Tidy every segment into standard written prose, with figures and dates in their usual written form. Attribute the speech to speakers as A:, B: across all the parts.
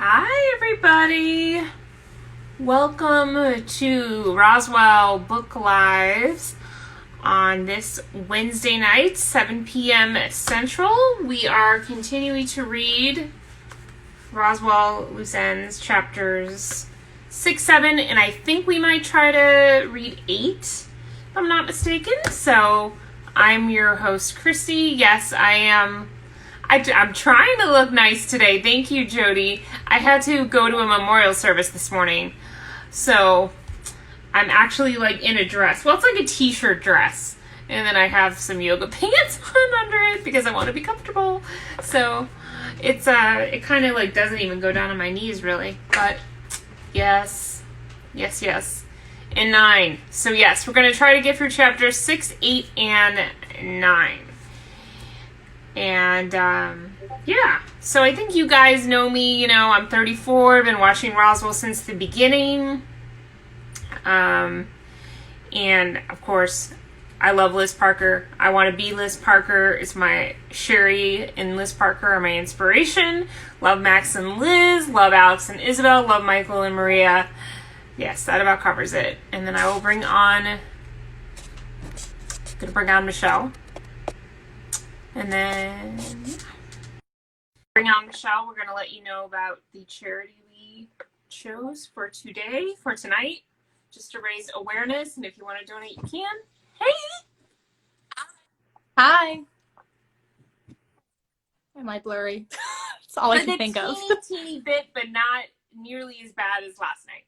A: Hi, everybody. Welcome to Roswell Book Lives on this Wednesday night, 7 p.m. Central. We are continuing to read Roswell Loose Ends chapters 6, 7, and I think we might try to read 8, if I'm not mistaken. So I'm your host, Christy. Yes, I am. I'm trying to look nice today. Thank you, Jody. I had to go to a memorial service this morning. So I'm actually like in a dress. Well, it's like a t-shirt dress. And then I have some yoga pants on under it because I want to be comfortable. So it's it kind of like doesn't even go down on my knees really. But yes. And 9. So yes, we're going to try to get through chapters 6, 8, and 9. And, yeah. So I think you guys know me, I'm 34. I've been watching Roswell since the beginning. And, of course, I love Liz Parker. I want to be Liz Parker. It's my Sherry and Liz Parker are my inspiration. Love Max and Liz. Love Alex and Isabel. Love Michael and Maria. Yes, that about covers it. And then I will bring on Michelle. And then bring on Michelle. We're going to let you know about the charity we chose for tonight, just to raise awareness. And if you want to donate, you can. Hey!
B: Hi. Am I blurry? That's all I can think of.
A: Teeny bit, but not nearly as bad as last night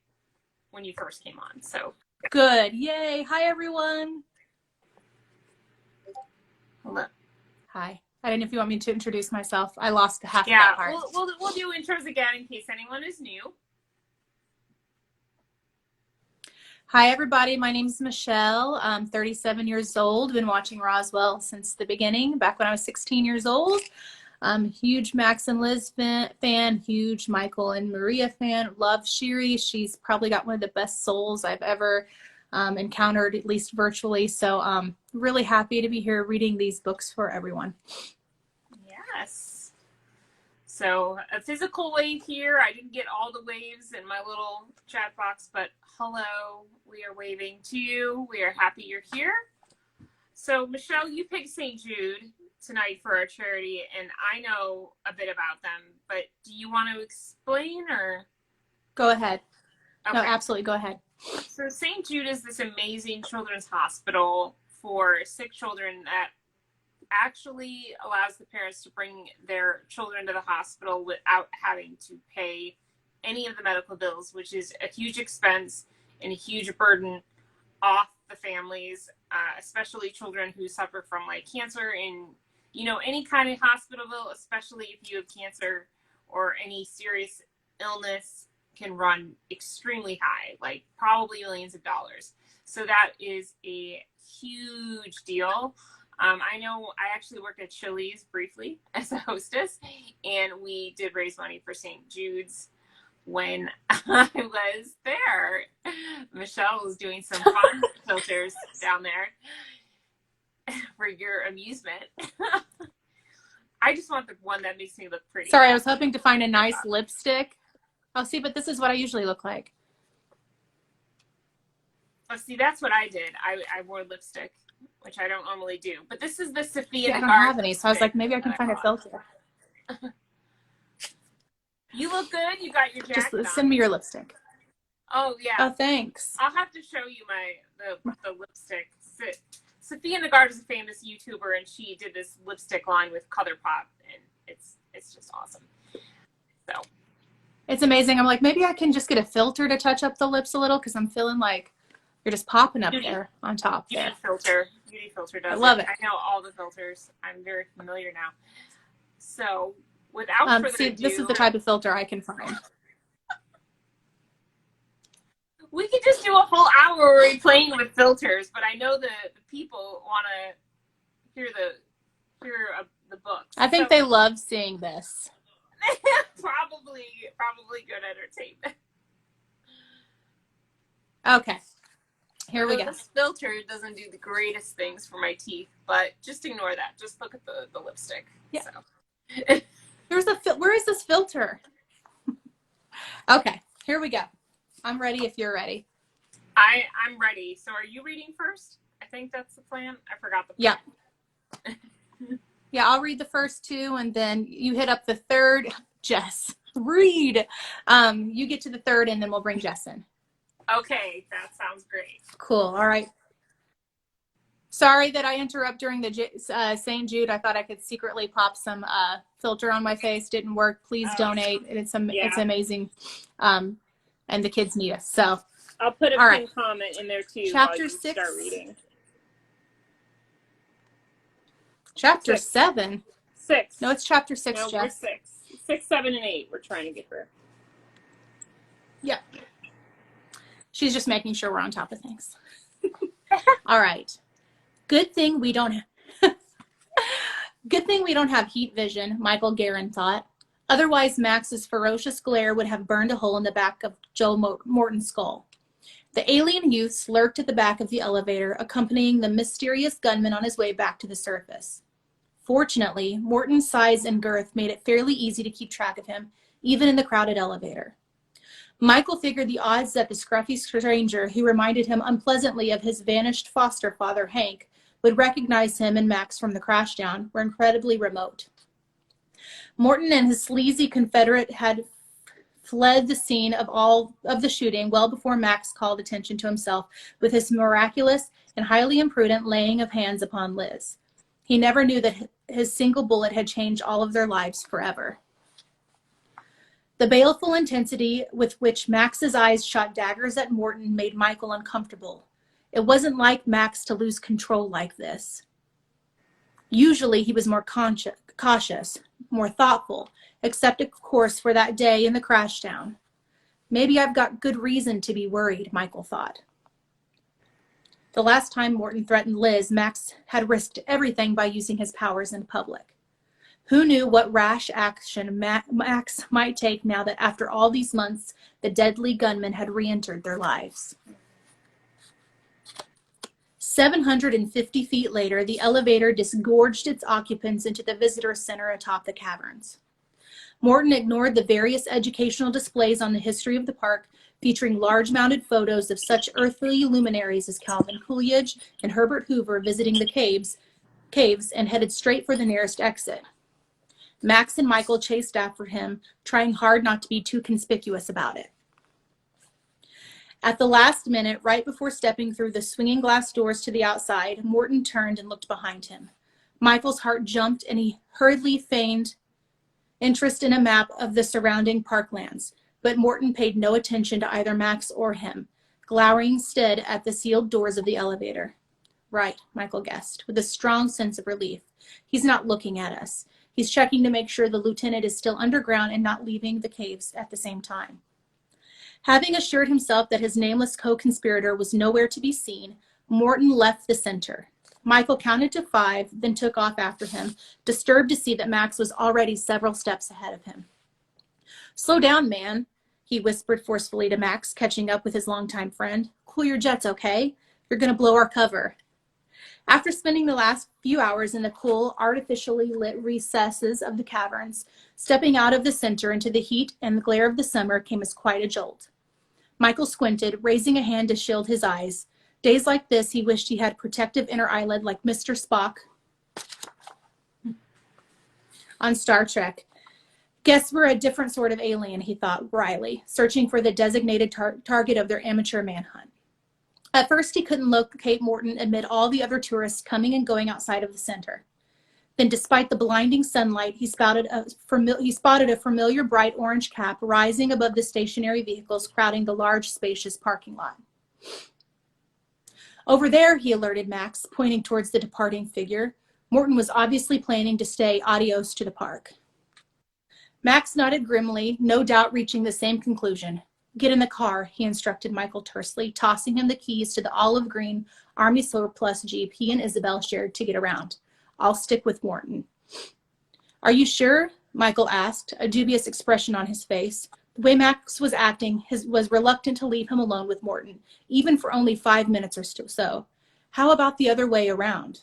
A: when you first came on. So
B: good. Yay. Hi, everyone.
A: Hello.
B: Hi. I didn't know if you want me to introduce myself. I lost half of that part.
A: We'll do intros again in case anyone is new.
B: Hi, everybody. My name is Michelle. I'm 37 years old. Been watching Roswell since the beginning, back when I was 16 years old. I'm a huge Max and Liz fan, huge Michael and Maria fan. Love Shiri. She's probably got one of the best souls I've ever encountered, at least virtually. So really happy to be here reading these books for everyone.
A: Yes. So a physical wave here. I didn't get all the waves in my little chat box, but hello, we are waving to you. We are happy you're here. So Michelle, you picked St. Jude tonight for our charity, and I know a bit about them, but do you want to explain or?
B: Go ahead.
A: Okay.
B: No, absolutely. Go ahead.
A: So St. Jude is this amazing children's hospital for sick children that actually allows the parents to bring their children to the hospital without having to pay any of the medical bills, which is a huge expense and a huge burden off the families, especially children who suffer from like cancer and, any kind of hospital bill, especially if you have cancer or any serious illness, can run extremely high, like probably millions of dollars. So that is a huge deal. I know I actually worked at Chili's briefly as a hostess, and we did raise money for St. Jude's when I was there. Michelle was doing some fun filters down there for your amusement. I just want the one that makes me look pretty.
B: Sorry, I was hoping to find a nice lipstick. Oh, see, but this is what I usually look like.
A: Oh, see, that's what I did. I wore lipstick, which I don't normally do. But this is the Sophia.
B: Yeah, I don't have any, so I was like, maybe I can find a filter.
A: You look good. You got your jacket on.
B: Just send me your lipstick.
A: Oh, yeah.
B: Oh, thanks.
A: I'll have to show you the lipstick. Sophia Nagard is a famous YouTuber, and she did this lipstick line with ColourPop, and it's just awesome. So
B: it's amazing. I'm like, maybe I can just get a filter to touch up the lips a little, because I'm feeling like you're just popping up there on top.
A: Beauty filter does
B: I love it.
A: I know all the filters. I'm very familiar now. So without further ado,
B: this is the type of filter I can find.
A: We could just do a whole hour where we're playing with filters, but I know the people want to hear the books.
B: I think they love seeing this.
A: probably good entertainment.
B: Okay, here we go.
A: This filter doesn't do the greatest things for my teeth, but just ignore that. Just look at the lipstick.
B: Yeah.
A: So.
B: Where is this filter? Okay, here we go. I'm ready if you're ready.
A: I'm ready. So are you reading first? I think that's the plan. I forgot the plan.
B: Yeah. Yeah, I'll read the first two and then you hit up the third. Jess, read. You get to the third and then we'll bring Jess in.
A: Okay, that sounds great.
B: Cool. All right. Sorry that I interrupt during the St. Jude. I thought I could secretly pop some filter on my face. Didn't work. Please donate. It's amazing. And the kids need us. So
A: I'll put a pinned comment in there too
B: Chapter
A: while you
B: 6.
A: start reading.
B: Chapter 7?
A: 6.
B: No, it's chapter 6,
A: no,
B: Jess.
A: We're 6. 6, 7, and 8. We're trying to get through.
B: Yep. She's just making sure we're on top of things. All right. Good thing we don't have heat vision, Michael Guerin thought. Otherwise, Max's ferocious glare would have burned a hole in the back of Joe Morton's skull. The alien youths lurked at the back of the elevator, accompanying the mysterious gunman on his way back to the surface. Fortunately, Morton's size and girth made it fairly easy to keep track of him, even in the crowded elevator. Michael figured the odds that the scruffy stranger, who reminded him unpleasantly of his vanished foster father, Hank, would recognize him and Max from the crashdown were incredibly remote. Morton and his sleazy Confederate had fled the scene of the shooting well before Max called attention to himself with his miraculous and highly imprudent laying of hands upon Liz. He never knew that his single bullet had changed all of their lives forever. The baleful intensity with which Max's eyes shot daggers at Morton made Michael uncomfortable. It wasn't like Max to lose control like this. Usually he was more cautious, more thoughtful, except of course for that day in the crashdown. Maybe I've got good reason to be worried, Michael thought. The last time Morton threatened Liz, Max had risked everything by using his powers in public. Who knew what rash action Max might take now that after all these months, the deadly gunman had re-entered their lives. 750 feet later, the elevator disgorged its occupants into the visitor center atop the caverns. Morton ignored the various educational displays on the history of the park, featuring large-mounted photos of such earthly luminaries as Calvin Coolidge and Herbert Hoover visiting the caves, and headed straight for the nearest exit. Max and Michael chased after him, trying hard not to be too conspicuous about it. At the last minute, right before stepping through the swinging glass doors to the outside, Morton turned and looked behind him. Michael's heart jumped and he hurriedly feigned interest in a map of the surrounding parklands, but Morton paid no attention to either Max or him, glowering instead at the sealed doors of the elevator. Right, Michael guessed, with a strong sense of relief. He's not looking at us. He's checking to make sure the lieutenant is still underground and not leaving the caves at the same time. Having assured himself that his nameless co-conspirator was nowhere to be seen, Morton left the center. Michael counted to 5, then took off after him, disturbed to see that Max was already several steps ahead of him. Slow down, man, he whispered forcefully to Max, catching up with his longtime friend. Cool your jets, okay? You're going to blow our cover. After spending the last few hours in the cool, artificially lit recesses of the caverns, stepping out of the center into the heat and the glare of the summer came as quite a jolt. Michael squinted, raising a hand to shield his eyes. Days like this, he wished he had protective inner eyelid like Mr. Spock on Star Trek. Guess we're a different sort of alien, he thought wryly, searching for the designated target of their amateur manhunt. At first, he couldn't locate Morton amid all the other tourists coming and going outside of the center. Then, despite the blinding sunlight, he spotted a familiar bright orange cap rising above the stationary vehicles crowding the large, spacious parking lot. Over there, he alerted Max, pointing towards the departing figure. Morton was obviously planning to say adios to the park. Max nodded grimly, no doubt reaching the same conclusion. Get in the car, he instructed Michael tersely, tossing him the keys to the olive green Army surplus Jeep he and Isabel shared to get around. I'll stick with Morton. Are you sure? Michael asked, a dubious expression on his face. The way Max was acting was reluctant to leave him alone with Morton, even for only 5 minutes or so. How about the other way around?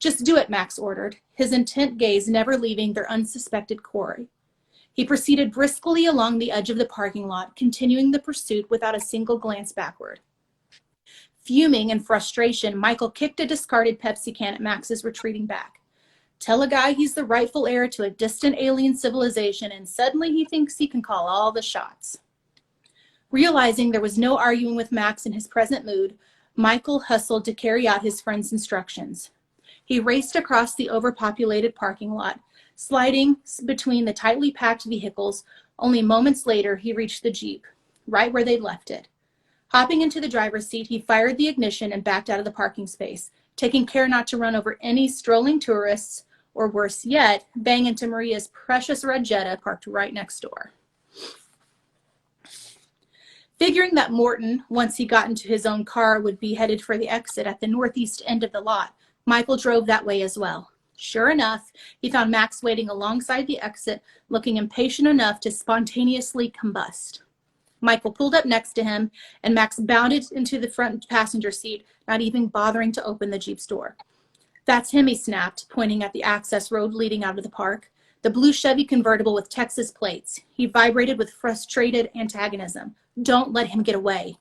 B: Just do it, Max ordered, his intent gaze never leaving their unsuspected quarry. He proceeded briskly along the edge of the parking lot, continuing the pursuit without a single glance backward. Fuming in frustration, Michael kicked a discarded Pepsi can at Max's retreating back. Tell a guy he's the rightful heir to a distant alien civilization, and suddenly he thinks he can call all the shots. Realizing there was no arguing with Max in his present mood, Michael hustled to carry out his friend's instructions. He raced across the overpopulated parking lot, sliding between the tightly packed vehicles. Only moments later, he reached the Jeep, right where they'd left it. Hopping into the driver's seat, he fired the ignition and backed out of the parking space, taking care not to run over any strolling tourists, or worse yet, bang into Maria's precious red Jetta parked right next door. Figuring that Morton, once he got into his own car, would be headed for the exit at the northeast end of the lot, Michael drove that way as well. Sure enough, he found Max waiting alongside the exit, looking impatient enough to spontaneously combust. Michael pulled up next to him, and Max bounded into the front passenger seat, not even bothering to open the Jeep's door. That's him, he snapped, pointing at the access road leading out of the park. The blue Chevy convertible with Texas plates. He vibrated with frustrated antagonism. Don't let him get away.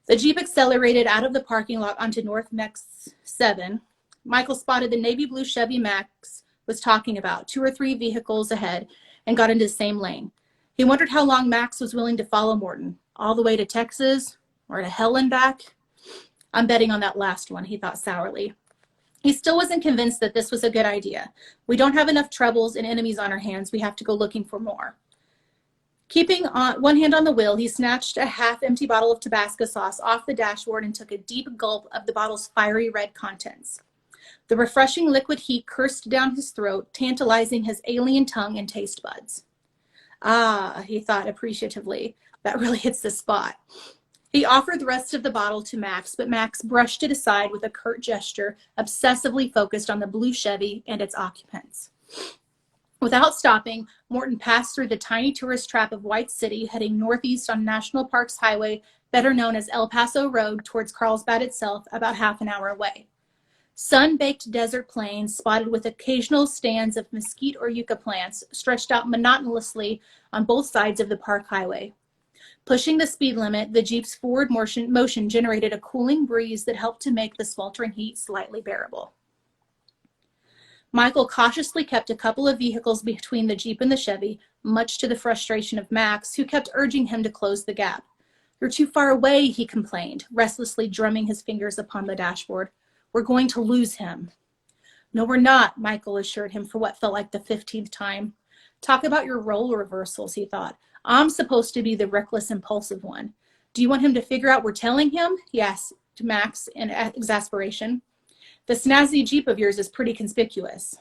B: The Jeep accelerated out of the parking lot onto North Mex 7. Michael spotted the navy blue Chevy Max was talking about, 2 or 3 vehicles ahead, and got into the same lane. He wondered how long Max was willing to follow Morton. All the way to Texas or to hell and back? I'm betting on that last one, he thought sourly. He still wasn't convinced that this was a good idea. We don't have enough troubles and enemies on our hands. We have to go looking for more. Keeping one hand on the wheel, he snatched a half-empty bottle of Tabasco sauce off the dashboard and took a deep gulp of the bottle's fiery red contents. The refreshing liquid heat coursed down his throat, tantalizing his alien tongue and taste buds. Ah, he thought appreciatively, that really hits the spot. He offered the rest of the bottle to Max, but Max brushed it aside with a curt gesture, obsessively focused on the blue Chevy and its occupants. Without stopping, Morton passed through the tiny tourist trap of White City, heading northeast on National Parks Highway, better known as El Paso Road, towards Carlsbad itself, about half an hour away. Sun-baked desert plains, spotted with occasional stands of mesquite or yucca plants, stretched out monotonously on both sides of the park highway. Pushing the speed limit, the Jeep's forward motion generated a cooling breeze that helped to make the sweltering heat slightly bearable. Michael cautiously kept a couple of vehicles between the Jeep and the Chevy, much to the frustration of Max, who kept urging him to close the gap. You're too far away, he complained, restlessly drumming his fingers upon the dashboard. We're going to lose him. No, we're not, Michael assured him for what felt like the 15th time. Talk about your role reversals, he thought. I'm supposed to be the reckless, impulsive one. Do you want him to figure out we're telling him? He asked Max in exasperation. The snazzy Jeep of yours is pretty conspicuous.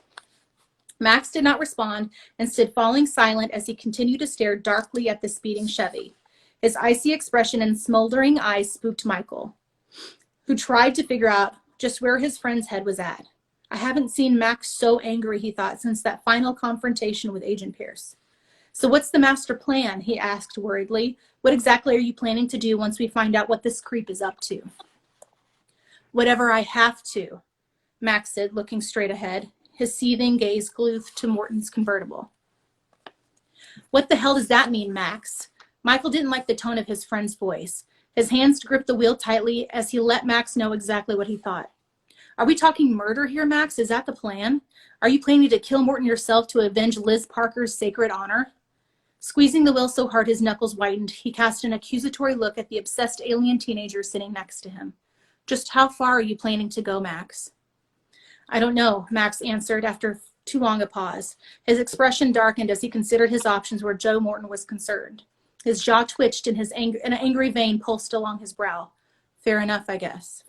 B: Max did not respond and stood falling silent as he continued to stare darkly at the speeding Chevy. His icy expression and smoldering eyes spooked Michael, who tried to figure out just where his friend's head was at. I haven't seen Max so angry, he thought, since that final confrontation with Agent Pierce. So what's the master plan? He asked worriedly. What exactly are you planning to do once we find out what this creep is up to? Whatever I have to, Max said, looking straight ahead, his seething gaze glued to Morton's convertible. What the hell does that mean, Max? Michael didn't like the tone of his friend's voice. His hands gripped the wheel tightly as he let Max know exactly what he thought. Are we talking murder here, Max? Is that the plan? Are you planning to kill Morton yourself to avenge Liz Parker's sacred honor? Squeezing the wheel so hard his knuckles whitened, he cast an accusatory look at the obsessed alien teenager sitting next to him. Just how far are you planning to go, Max? I don't know, Max answered after too long a pause. His expression darkened as he considered his options where Joe Morton was concerned. His jaw twitched and an angry vein pulsed along his brow. Far enough, I guess.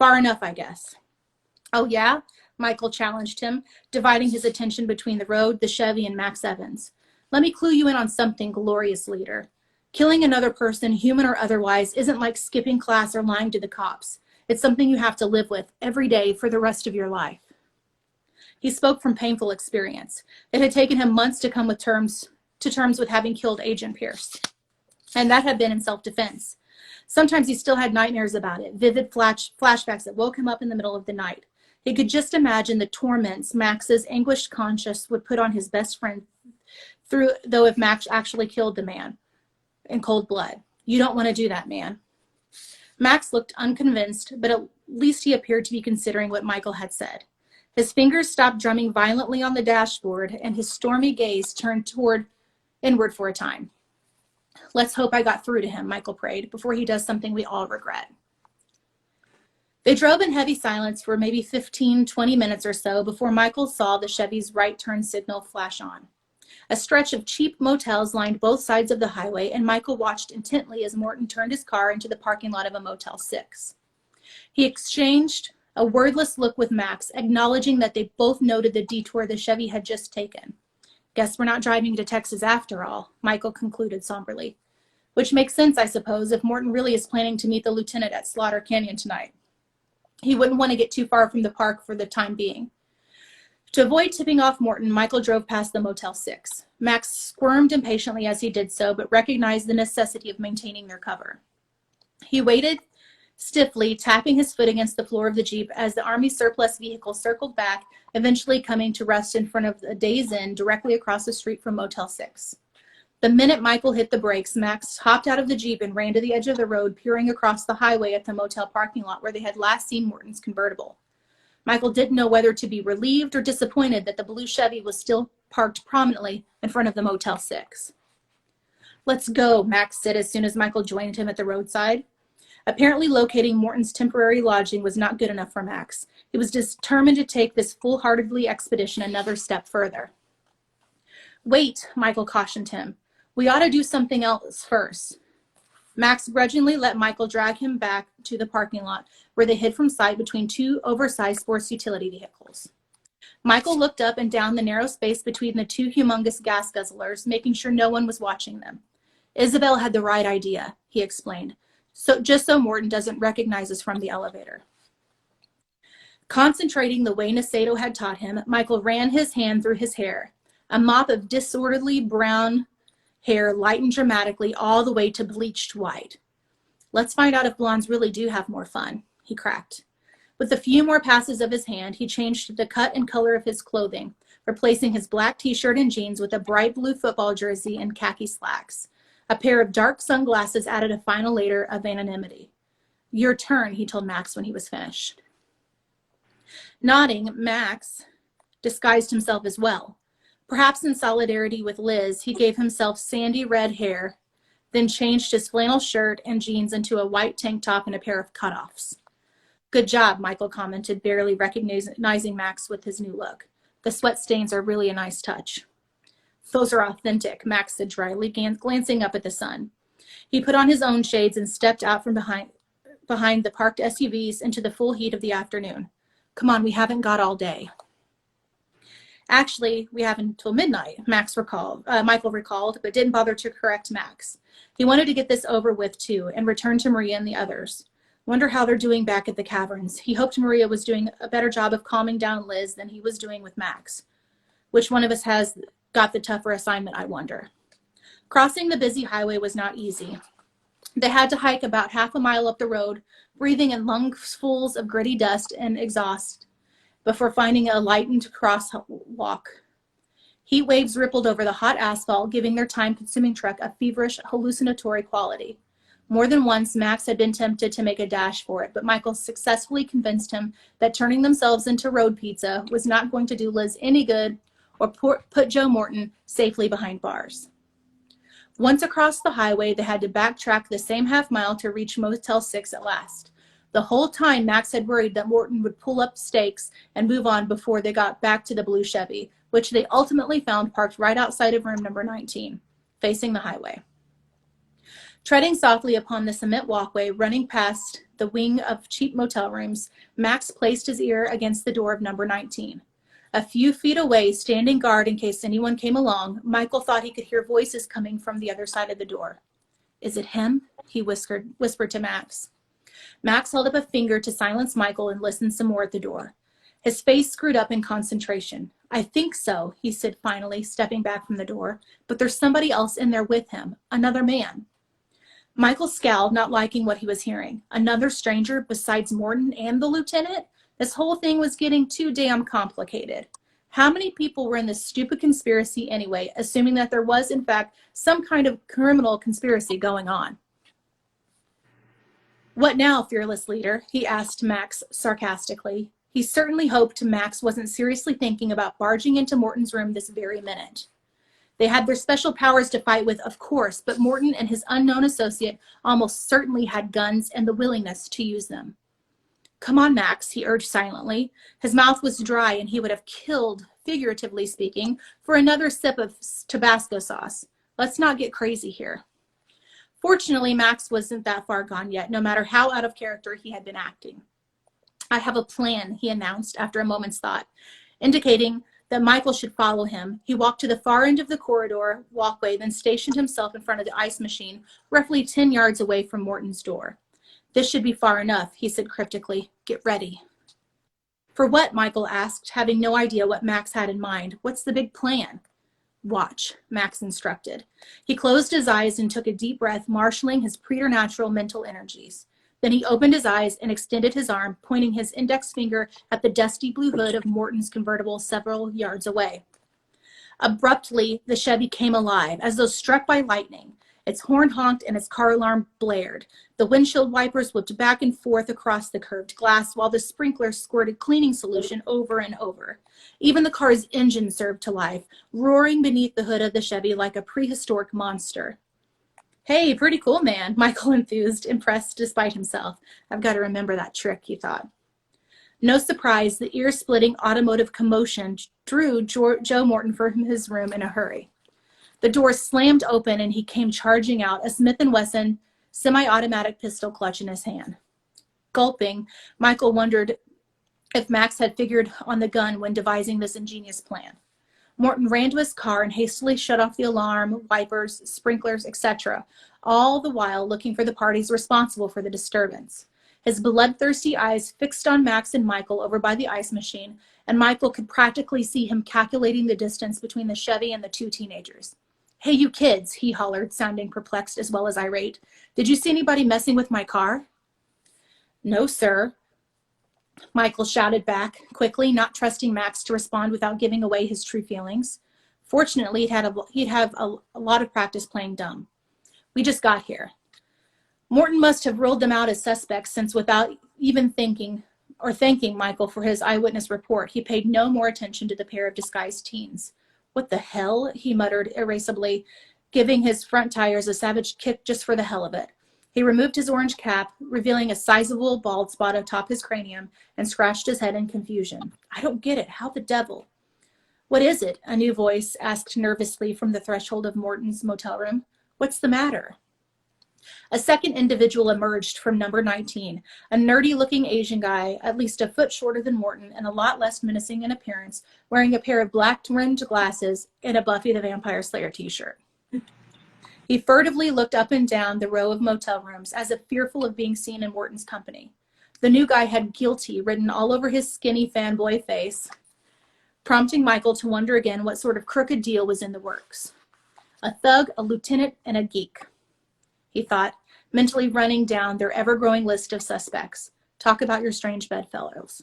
B: Oh, yeah? Michael challenged him, dividing his attention between the road, the Chevy, and Max Evans. Let me clue you in on something, glorious leader. Killing another person, human or otherwise, isn't like skipping class or lying to the cops. It's something you have to live with every day for the rest of your life. He spoke from painful experience. It had taken him months to come to terms with having killed Agent Pierce. And that had been in self-defense. Sometimes he still had nightmares about it, vivid flashbacks that woke him up in the middle of the night. He could just imagine the torments Max's anguished conscience would put on his best friend though if Max actually killed the man in cold blood. You don't want to do that, man. Max looked unconvinced, but at least he appeared to be considering what Michael had said. His fingers stopped drumming violently on the dashboard, and his stormy gaze turned inward for a time. Let's hope I got through to him, Michael prayed, before he does something we all regret. They drove in heavy silence for maybe 15-20 minutes or so before Michael saw the Chevy's right turn signal flash on. A stretch of cheap motels lined both sides of the highway, and Michael watched intently as Morton turned his car into the parking lot of a Motel 6. He exchanged a wordless look with Max, acknowledging that they both noted the detour the Chevy had just taken. Guess we're not driving to Texas after all, Michael concluded somberly. Which makes sense, I suppose, if Morton really is planning to meet the lieutenant at Slaughter Canyon tonight. He wouldn't want to get too far from the park for the time being. To avoid tipping off Morton, Michael drove past the Motel 6. Max squirmed impatiently as he did so, but recognized the necessity of maintaining their cover. He waited stiffly, tapping his foot against the floor of the Jeep as the Army surplus vehicle circled back, eventually coming to rest in front of a Days Inn directly across the street from Motel 6. The minute Michael hit the brakes, Max hopped out of the Jeep and ran to the edge of the road, peering across the highway at the motel parking lot where they had last seen Morton's convertible. Michael didn't know whether to be relieved or disappointed that the blue Chevy was still parked prominently in front of the Motel 6. Let's go, Max said as soon as Michael joined him at the roadside. Apparently locating Morton's temporary lodging was not good enough for Max. He was determined to take this foolhardily expedition another step further. Wait, Michael cautioned him. We ought to do something else first. Max grudgingly let Michael drag him back to the parking lot, where they hid from sight between two oversized sports utility vehicles. Michael looked up and down the narrow space between the two humongous gas guzzlers, making sure no one was watching them. Isabel had the right idea, he explained, just so Morton doesn't recognize us from the elevator. Concentrating the way Nasato had taught him, Michael ran his hand through his hair. A mop of disorderly brown hair lightened dramatically all the way to bleached white. Let's find out if blondes really do have more fun, he cracked. With a few more passes of his hand, he changed the cut and color of his clothing, replacing his black t-shirt and jeans with a bright blue football jersey and khaki slacks. A pair of dark sunglasses added a final layer of anonymity. Your turn, he told Max when he was finished. Nodding, Max disguised himself as well. Perhaps in solidarity with Liz, he gave himself sandy red hair, then changed his flannel shirt and jeans into a white tank top and a pair of cutoffs. Good job, Michael commented, barely recognizing Max with his new look. The sweat stains are really a nice touch. Those are authentic, Max said dryly, glancing up at the sun. He put on his own shades and stepped out from behind the parked SUVs into the full heat of the afternoon. Come on, we haven't got all day. Actually, we have until midnight, Michael recalled, but didn't bother to correct Max. He wanted to get this over with, too, and return to Maria and the others. Wonder how they're doing back at the caverns. He hoped Maria was doing a better job of calming down Liz than he was doing with Max. Which one of us has got the tougher assignment, I wonder. Crossing the busy highway was not easy. They had to hike about half a mile up the road, breathing in lungsfuls of gritty dust and exhaust, before finding a lightened crosswalk. Heat waves rippled over the hot asphalt, giving their time-consuming trek a feverish, hallucinatory quality. More than once, Max had been tempted to make a dash for it, but Michael successfully convinced him that turning themselves into road pizza was not going to do Liz any good or put Joe Morton safely behind bars. Once across the highway, they had to backtrack the same half mile to reach Motel 6 at last. The whole time, Max had worried that Morton would pull up stakes and move on before they got back to the blue Chevy, which they ultimately found parked right outside of room number 19, facing the highway. Treading softly upon the cement walkway running past the wing of cheap motel rooms, Max placed his ear against the door of number 19. A few feet away, standing guard in case anyone came along, Michael thought he could hear voices coming from the other side of the door. Is it him? He whispered to Max. Max held up a finger to silence Michael and listened some more at the door. His face screwed up in concentration. I think so, he said finally, stepping back from the door. But there's somebody else in there with him, another man. Michael scowled, not liking what he was hearing. Another stranger besides Morton and the lieutenant? This whole thing was getting too damn complicated. How many people were in this stupid conspiracy anyway, assuming that there was, in fact, some kind of criminal conspiracy going on? What now, fearless leader? He asked Max sarcastically. He certainly hoped Max wasn't seriously thinking about barging into Morton's room this very minute. They had their special powers to fight with, of course, but Morton and his unknown associate almost certainly had guns and the willingness to use them. Come on, Max, he urged silently. His mouth was dry and he would have killed, figuratively speaking, for another sip of Tabasco sauce. Let's not get crazy here. Fortunately, Max wasn't that far gone yet, no matter how out of character he had been acting. I have a plan, he announced after a moment's thought, indicating that Michael should follow him. He walked to the far end of the corridor walkway, then stationed himself in front of the ice machine, roughly 10 yards away from Morton's door. This should be far enough, he said cryptically. Get ready. For what? Michael asked, having no idea what Max had in mind. What's the big plan? Watch, Max instructed. He closed his eyes and took a deep breath, marshaling his preternatural mental energies. Then he opened his eyes and extended his arm, pointing his index finger at the dusty blue hood of Morton's convertible several yards away. Abruptly, the Chevy came alive, as though struck by lightning. Its horn honked and its car alarm blared. The windshield wipers whipped back and forth across the curved glass, while the sprinkler squirted cleaning solution over and over. Even the car's engine served to life, roaring beneath the hood of the Chevy like a prehistoric monster. Hey, pretty cool, man, Michael enthused, impressed despite himself. I've got to remember that trick, he thought. No surprise, the ear-splitting automotive commotion drew Joe Morton from his room in a hurry. The door slammed open and he came charging out, a Smith & Wesson semi-automatic pistol clutch in his hand. Gulping, Michael wondered if Max had figured on the gun when devising this ingenious plan. Morton ran to his car and hastily shut off the alarm, wipers, sprinklers, etc., all the while looking for the parties responsible for the disturbance. His bloodthirsty eyes fixed on Max and Michael over by the ice machine, and Michael could practically see him calculating the distance between the Chevy and the two teenagers. Hey, you kids, he hollered, sounding perplexed as well as irate. Did you see anybody messing with my car? No, sir, Michael shouted back, quickly, not trusting Max to respond without giving away his true feelings. Fortunately, he'd have a lot of practice playing dumb. We just got here. Morton must have ruled them out as suspects, since without even thanking Michael for his eyewitness report, he paid no more attention to the pair of disguised teens. What the hell? He muttered irascibly, giving his front tires a savage kick just for the hell of it. He removed his orange cap, revealing a sizable bald spot atop his cranium, and scratched his head in confusion. I don't get it. How the devil? What is it? A new voice asked nervously from the threshold of Morton's motel room. What's the matter? A second individual emerged from number 19, a nerdy-looking Asian guy, at least a foot shorter than Morton and a lot less menacing in appearance, wearing a pair of black-rimmed glasses and a Buffy the Vampire Slayer t-shirt. He furtively looked up and down the row of motel rooms, as if fearful of being seen in Morton's company. The new guy had guilty written all over his skinny fanboy face, prompting Michael to wonder again what sort of crooked deal was in the works. A thug, a lieutenant, and a geek, he thought, mentally running down their ever-growing list of suspects. Talk about your strange bedfellows.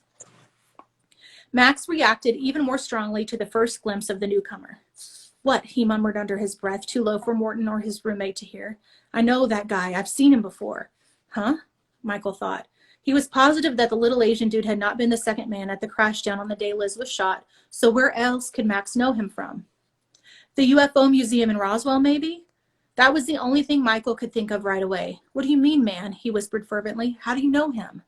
B: Max reacted even more strongly to the first glimpse of the newcomer. What? He murmured under his breath, too low for Morton or his roommate to hear. I know that guy. I've seen him before. Huh? Michael thought. He was positive that the little Asian dude had not been the second man at the crash down on the day Liz was shot, so where else could Max know him from? The UFO museum in Roswell, maybe? That was the only thing Michael could think of right away. What do you mean, man? He whispered fervently. How do you know him?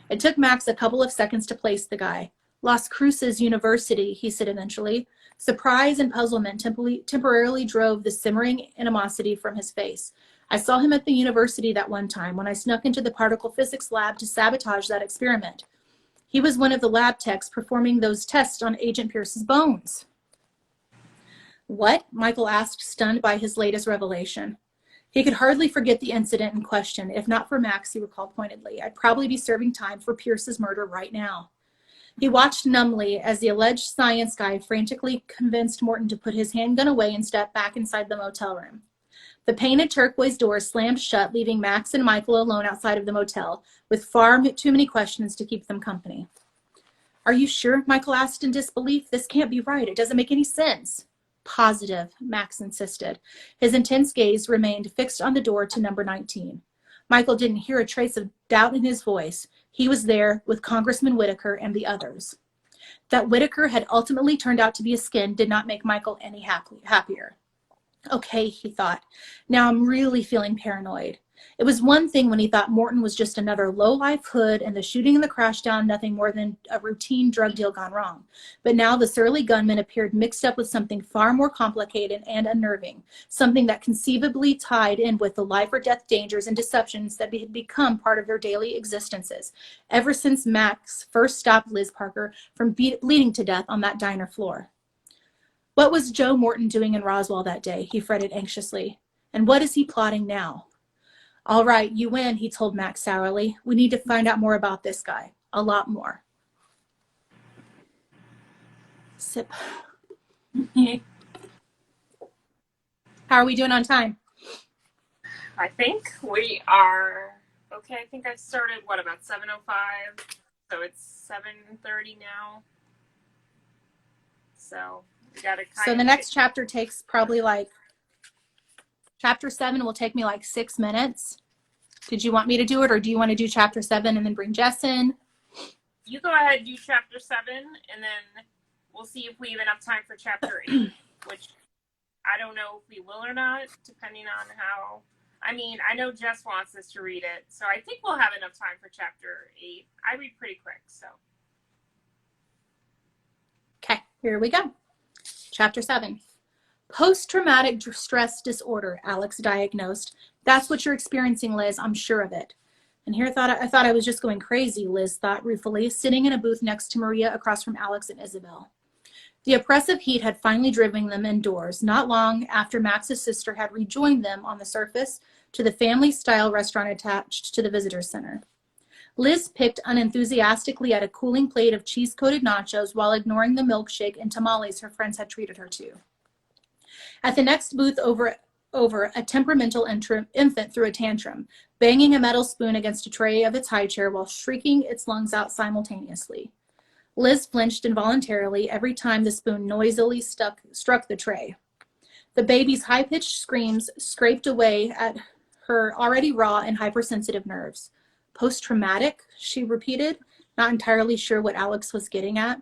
B: It took Max a couple of seconds to place the guy. Las Cruces University, he said eventually. Surprise and puzzlement temporarily drove the simmering animosity from his face. I saw him at the university that one time when I snuck into the particle physics lab to sabotage that experiment. He was one of the lab techs performing those tests on Agent Pierce's bones. What? Michael asked, stunned by his latest revelation. He could hardly forget the incident in question. If not for Max, he recalled pointedly, I'd probably be serving time for Pierce's murder right now. He watched numbly as the alleged science guy frantically convinced Morton to put his handgun away and step back inside the motel room. The painted turquoise door slammed shut, leaving Max and Michael alone outside of the motel, with far too many questions to keep them company. Are you sure? Michael asked in disbelief. This can't be right. It doesn't make any sense. Positive, Max insisted. His intense gaze remained fixed on the door to number 19. Michael didn't hear a trace of doubt in his voice. He was there with Congressman Whitaker and the others. That Whitaker had ultimately turned out to be a skin did not make Michael any happier. Okay, he thought. Now I'm really feeling paranoid. It was one thing when he thought Morton was just another low-life hood and the shooting and the crash down nothing more than a routine drug deal gone wrong. But now the surly gunman appeared mixed up with something far more complicated and unnerving, something that conceivably tied in with the life or death dangers and deceptions that had become part of their daily existences, ever since Max first stopped Liz Parker from bleeding to death on that diner floor. What was Joe Morton doing in Roswell that day? He fretted anxiously. And what is he plotting now? All right, you win, he told Max sourly. We need to find out more about this guy. A lot more. Sip. How are we doing on time?
A: I think we are okay. I think I started, about 7:05? So it's 7:30 now. So we got to
B: So the next chapter takes probably chapter 7 will take me 6 minutes. Did you want me to do it, or do you want to do chapter 7 and then bring Jess in?
A: You go ahead and do chapter 7, and then we'll see if we have enough time for chapter 8, which I don't know if we will or not, depending on how. I know Jess wants us to read it, so I think we'll have enough time for chapter 8. I read pretty quick, so.
B: Okay, here we go. Chapter 7. Post-traumatic stress disorder, Alex diagnosed. That's what you're experiencing, Liz. I'm sure of it. And here I thought I was just going crazy, Liz thought ruefully, sitting in a booth next to Maria across from Alex and Isabel. The oppressive heat had finally driven them indoors, not long after Max's sister had rejoined them on the surface to the family-style restaurant attached to the visitor center. Liz picked unenthusiastically at a cooling plate of cheese-coated nachos while ignoring the milkshake and tamales her friends had treated her to. At the next booth over, a temperamental infant threw a tantrum, banging a metal spoon against a tray of its high chair while shrieking its lungs out simultaneously. Liz flinched involuntarily every time the spoon noisily struck the tray. The baby's high-pitched screams scraped away at her already raw and hypersensitive nerves. Post-traumatic, she repeated, not entirely sure what Alex was getting at.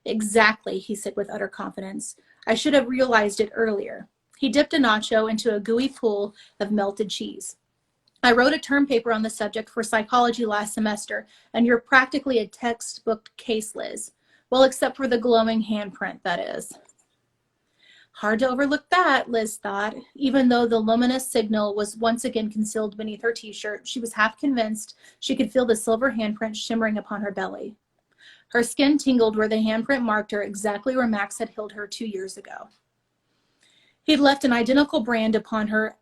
B: Exactly, he said with utter confidence. I should have realized it earlier. He dipped a nacho into a gooey pool of melted cheese. I wrote a term paper on the subject for psychology last semester, and you're practically a textbook case, Liz. Well, except for the glowing handprint, that is. Hard to overlook that, Liz thought. Even though the luminous signal was once again concealed beneath her t-shirt, she was half convinced she could feel the silver handprint shimmering upon her belly. Her skin tingled where the handprint marked her exactly where Max had healed her 2 years ago. He'd left an identical brand upon her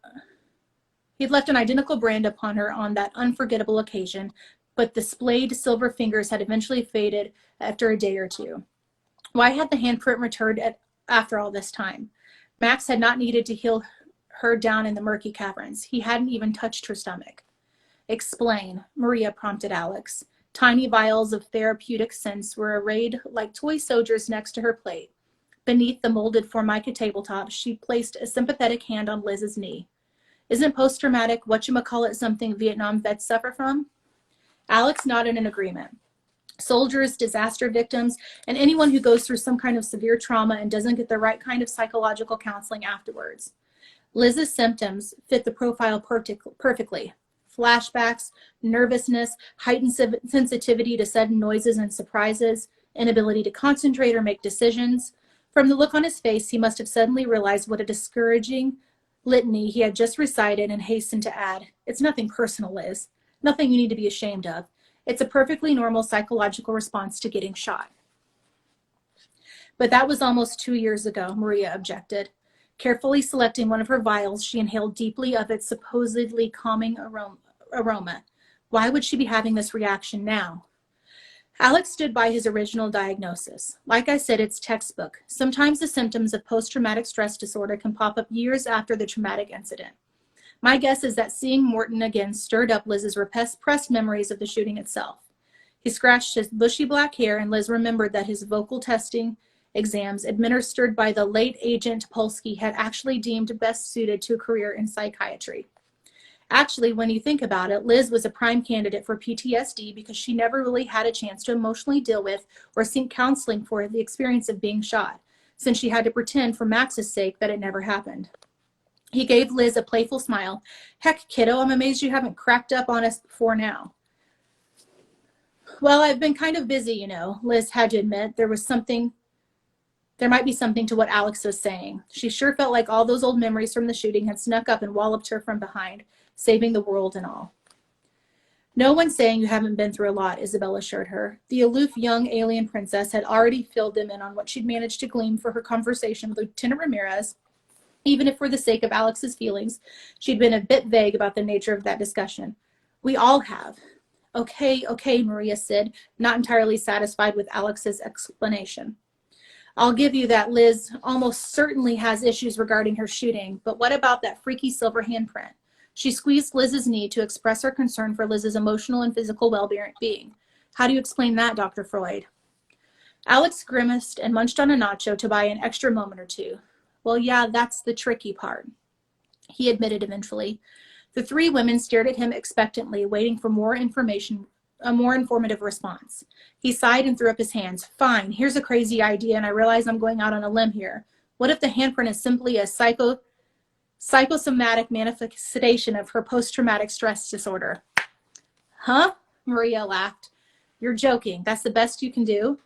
B: on that unforgettable occasion, but the splayed silver fingers had eventually faded after a day or two. Why had the handprint returned after all this time? Max had not needed to heal her down in the murky caverns. He hadn't even touched her stomach. Explain, Maria prompted Alex. Tiny vials of therapeutic scents were arrayed like toy soldiers next to her plate. Beneath the molded Formica tabletop, she placed a sympathetic hand on Liz's knee. Isn't post-traumatic whatchamacallit something Vietnam vets suffer from? Alex nodded in agreement. Soldiers, disaster victims, and anyone who goes through some kind of severe trauma and doesn't get the right kind of psychological counseling afterwards. Liz's symptoms fit the profile perfectly. Flashbacks, nervousness, heightened sensitivity to sudden noises and surprises, inability to concentrate or make decisions. From the look on his face, he must have suddenly realized what a discouraging litany he had just recited and hastened to add, it's nothing personal, Liz. Nothing you need to be ashamed of. It's a perfectly normal psychological response to getting shot. But that was almost 2 years ago, Maria objected. Carefully selecting one of her vials, she inhaled deeply of its supposedly calming aroma. Why would she be having this reaction now? Alex stood by his original diagnosis. Like I said, it's textbook. Sometimes the symptoms of post-traumatic stress disorder can pop up years after the traumatic incident. My guess is that seeing Morton again stirred up Liz's repressed memories of the shooting itself. He scratched his bushy black hair, and Liz remembered that his vocal testing exams administered by the late Agent Polsky had actually deemed best suited to a career in psychiatry. Actually, when you think about it, Liz was a prime candidate for PTSD because she never really had a chance to emotionally deal with or seek counseling for the experience of being shot, since she had to pretend for Max's sake that it never happened. He gave Liz a playful smile. Heck, kiddo, I'm amazed you haven't cracked up on us before now. Well, I've been kind of busy, you know, Liz had to admit. There might be something to what Alex was saying. She sure felt like all those old memories from the shooting had snuck up and walloped her from behind, saving the world and all. No one's saying you haven't been through a lot, Isabel assured her. The aloof young alien princess had already filled them in on what she'd managed to glean for her conversation with Lieutenant Ramirez, even if for the sake of Alex's feelings, she'd been a bit vague about the nature of that discussion. We all have. Okay, Maria said, not entirely satisfied with Alex's explanation. I'll give you that Liz almost certainly has issues regarding her shooting, but what about that freaky silver handprint? She squeezed Liz's knee to express her concern for Liz's emotional and physical well-being. How do you explain that, Dr. Freud? Alex grimaced and munched on a nacho to buy an extra moment or two. Well, yeah, that's the tricky part, he admitted eventually. The three women stared at him expectantly, waiting for more information, a more informative response. He sighed and threw up his hands. Fine, here's a crazy idea, and I realize I'm going out on a limb here. What if the handprint is simply a psychosomatic manifestation of her post-traumatic stress disorder? Huh? Maria laughed. You're joking. That's the best you can do?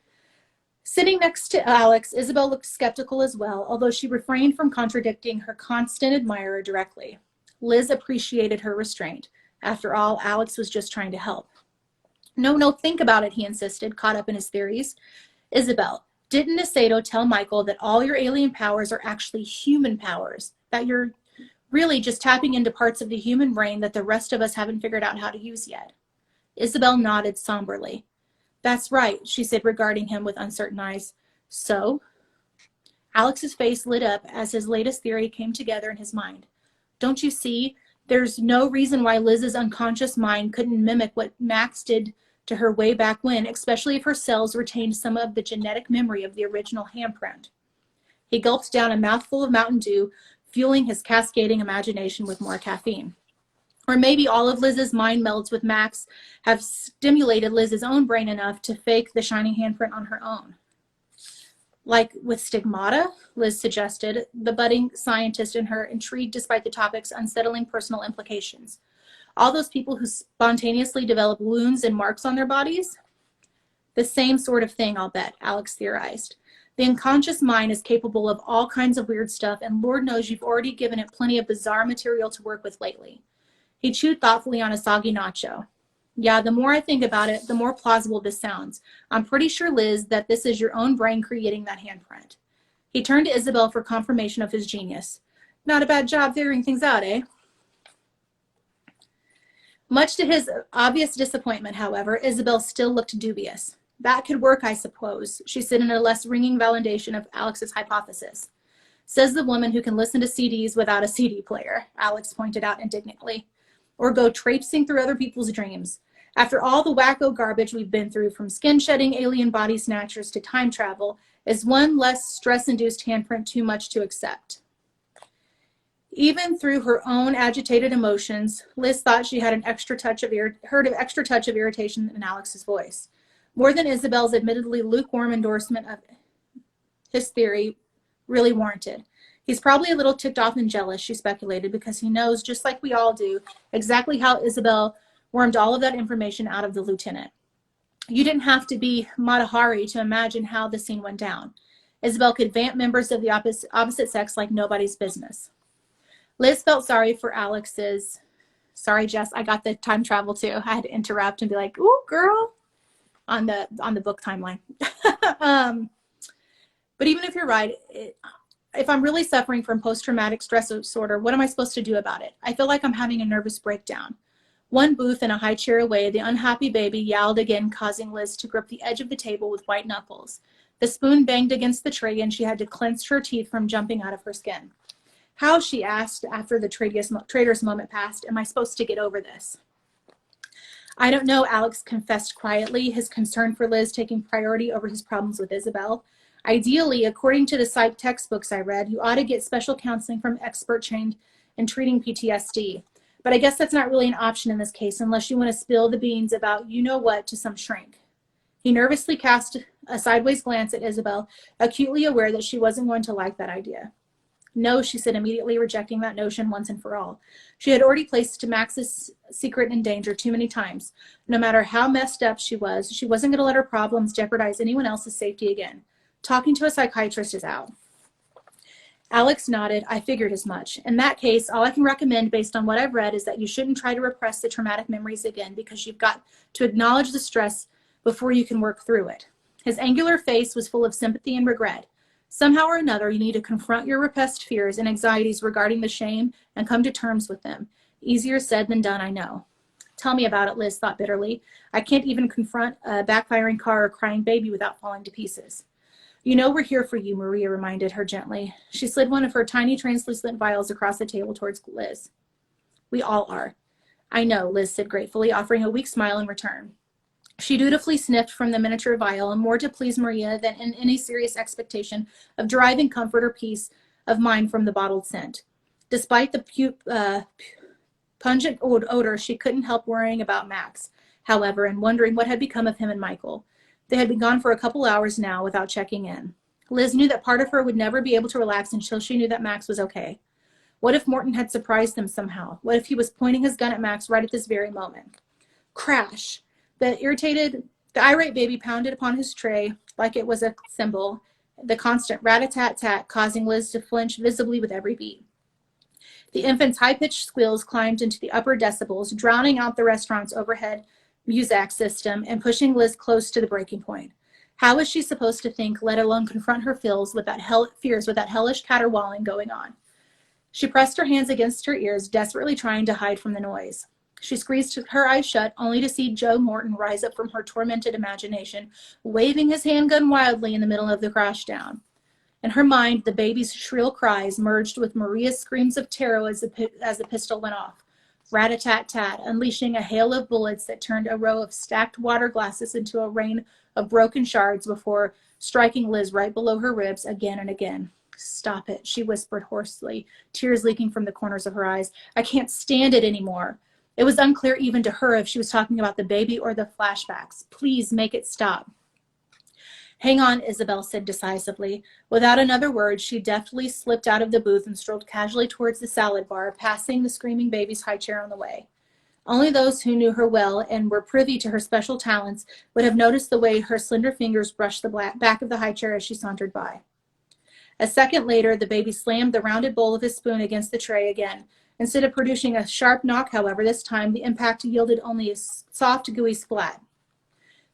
B: Sitting next to Alex, Isabel looked skeptical as well, although she refrained from contradicting her constant admirer directly. Liz appreciated her restraint. After all, Alex was just trying to help. No, think about it, he insisted, caught up in his theories. Isabel, didn't Niceto tell Michael that all your alien powers are actually human powers? That you're really just tapping into parts of the human brain that the rest of us haven't figured out how to use yet? Isabel nodded somberly. That's right, she said, regarding him with uncertain eyes. So? Alex's face lit up as his latest theory came together in his mind. Don't you see? There's no reason why Liz's unconscious mind couldn't mimic what Max did to her way back when, especially if her cells retained some of the genetic memory of the original handprint. He gulped down a mouthful of Mountain Dew, fueling his cascading imagination with more caffeine. Or maybe all of Liz's mind melds with Max have stimulated Liz's own brain enough to fake the shining handprint on her own. Like with stigmata, Liz suggested, the budding scientist in her intrigued despite the topic's unsettling personal implications. All those people who spontaneously develop wounds and marks on their bodies? The same sort of thing, I'll bet, Alex theorized. The unconscious mind is capable of all kinds of weird stuff, and Lord knows you've already given it plenty of bizarre material to work with lately. He chewed thoughtfully on a soggy nacho. Yeah, the more I think about it, the more plausible this sounds. I'm pretty sure, Liz, that this is your own brain creating that handprint. He turned to Isabel for confirmation of his genius. Not a bad job figuring things out, eh? Much to his obvious disappointment, however, Isabel still looked dubious. That could work, I suppose, she said in a less ringing validation of Alex's hypothesis. Says the woman who can listen to CDs without a CD player, Alex pointed out indignantly. Or go traipsing through other people's dreams. After all the wacko garbage we've been through, from skin-shedding alien body snatchers to time travel, is one less stress-induced handprint too much to accept? Even through her own agitated emotions, Liz thought she had heard an extra touch of irritation in Alex's voice. More than Isabel's admittedly lukewarm endorsement of his theory really warranted. He's probably a little ticked off and jealous, she speculated, because he knows, just like we all do, exactly how Isabel wormed all of that information out of the lieutenant. You didn't have to be Matahari to imagine how the scene went down. Isabel could vamp members of the opposite sex like nobody's business. Liz felt sorry for Alex's, sorry, Jess, I got the time travel too. I had to interrupt and be like, ooh, girl, on the book timeline. But even if you're right, if I'm really suffering from post-traumatic stress disorder, what am I supposed to do about it? I feel like I'm having a nervous breakdown. One booth and a high chair away, the unhappy baby yowled again, causing Liz to grip the edge of the table with white knuckles. The spoon banged against the tray, and she had to clench her teeth from jumping out of her skin. How, she asked after the traitor's moment passed, am I supposed to get over this? I don't know, Alex confessed quietly, his concern for Liz taking priority over his problems with Isabel. Ideally, according to the psych textbooks I read, you ought to get special counseling from expert trained in treating PTSD. But I guess that's not really an option in this case unless you want to spill the beans about you know what to some shrink. He nervously cast a sideways glance at Isabel, acutely aware that she wasn't going to like that idea. No, she said, immediately rejecting that notion once and for all. She had already placed Max's secret in danger too many times. No matter how messed up she wasn't going to let her problems jeopardize anyone else's safety again. Talking to a psychiatrist is out. Alex nodded. I figured as much. In that case, all I can recommend based on what I've read is that you shouldn't try to repress the traumatic memories again because you've got to acknowledge the stress before you can work through it. His angular face was full of sympathy and regret. Somehow or another, you need to confront your repressed fears and anxieties regarding the shame and come to terms with them. Easier said than done, I know. Tell me about it, Liz thought bitterly. I can't even confront a backfiring car or a crying baby without falling to pieces. You know we're here for you, Maria reminded her gently. She slid one of her tiny translucent vials across the table towards Liz. We all are. I know, Liz said gratefully, offering a weak smile in return. She dutifully sniffed from the miniature vial, more to please Maria than in any serious expectation of deriving comfort or peace of mind from the bottled scent. Despite the pungent odor, she couldn't help worrying about Max, however, and wondering what had become of him and Michael. They had been gone for a couple hours now without checking in. Liz knew that part of her would never be able to relax until she knew that Max was okay. What if Morton had surprised them somehow? What if he was pointing his gun at Max right at this very moment? Crash! The irate baby pounded upon his tray like it was a cymbal, the constant rat-a-tat-tat causing Liz to flinch visibly with every beat. The infant's high-pitched squeals climbed into the upper decibels, drowning out the restaurant's overhead music system and pushing Liz close to the breaking point. How was she supposed to think, let alone confront her fears with that hellish caterwauling going on? She pressed her hands against her ears, desperately trying to hide from the noise. She squeezed her eyes shut, only to see Joe Morton rise up from her tormented imagination, waving his handgun wildly in the middle of the crashdown. In her mind, the baby's shrill cries merged with Maria's screams of terror as the pistol went off. Rat-a-tat-tat, unleashing a hail of bullets that turned a row of stacked water glasses into a rain of broken shards before striking Liz right below her ribs again and again. Stop it, she whispered hoarsely, tears leaking from the corners of her eyes. I can't stand it anymore. It was unclear even to her if she was talking about the baby or the flashbacks. Please make it stop. Hang on, Isabel said decisively. Without another word, she deftly slipped out of the booth and strolled casually towards the salad bar, passing the screaming baby's high chair on the way. Only those who knew her well and were privy to her special talents would have noticed the way her slender fingers brushed the back of the high chair as she sauntered by. A second later, the baby slammed the rounded bowl of his spoon against the tray again. Instead of producing a sharp knock, however, this time the impact yielded only a soft, gooey splat.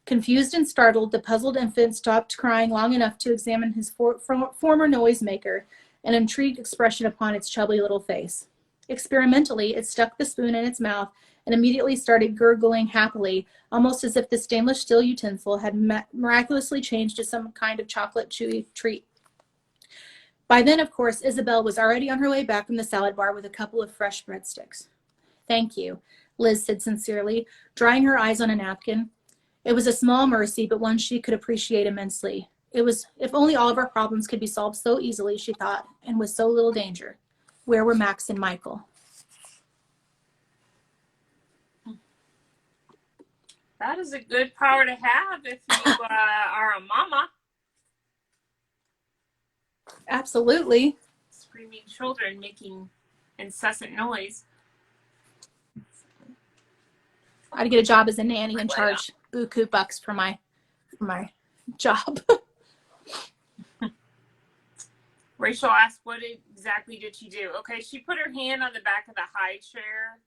B: Confused and startled, the puzzled infant stopped crying long enough to examine his former noisemaker, an intrigued expression upon its chubby little face. Experimentally, it stuck the spoon in its mouth and immediately started gurgling happily, almost as if the stainless steel utensil had miraculously changed to some kind of chocolate chewy treat. By then, of course, Isabel was already on her way back from the salad bar with a couple of fresh breadsticks. Thank you, Liz said sincerely, drying her eyes on a napkin. It was a small mercy, but one she could appreciate immensely. It was, if only all of our problems could be solved so easily, she thought, and with so little danger. Where were Max and Michael?
A: That is a good power to have if you are a mama.
B: Absolutely.
A: Screaming children making incessant noise.
B: I'd get a job as a nanny and charge buku bucks for my job.
A: Rachel asked, what exactly did she do? Okay, she put her hand on the back of the high chair,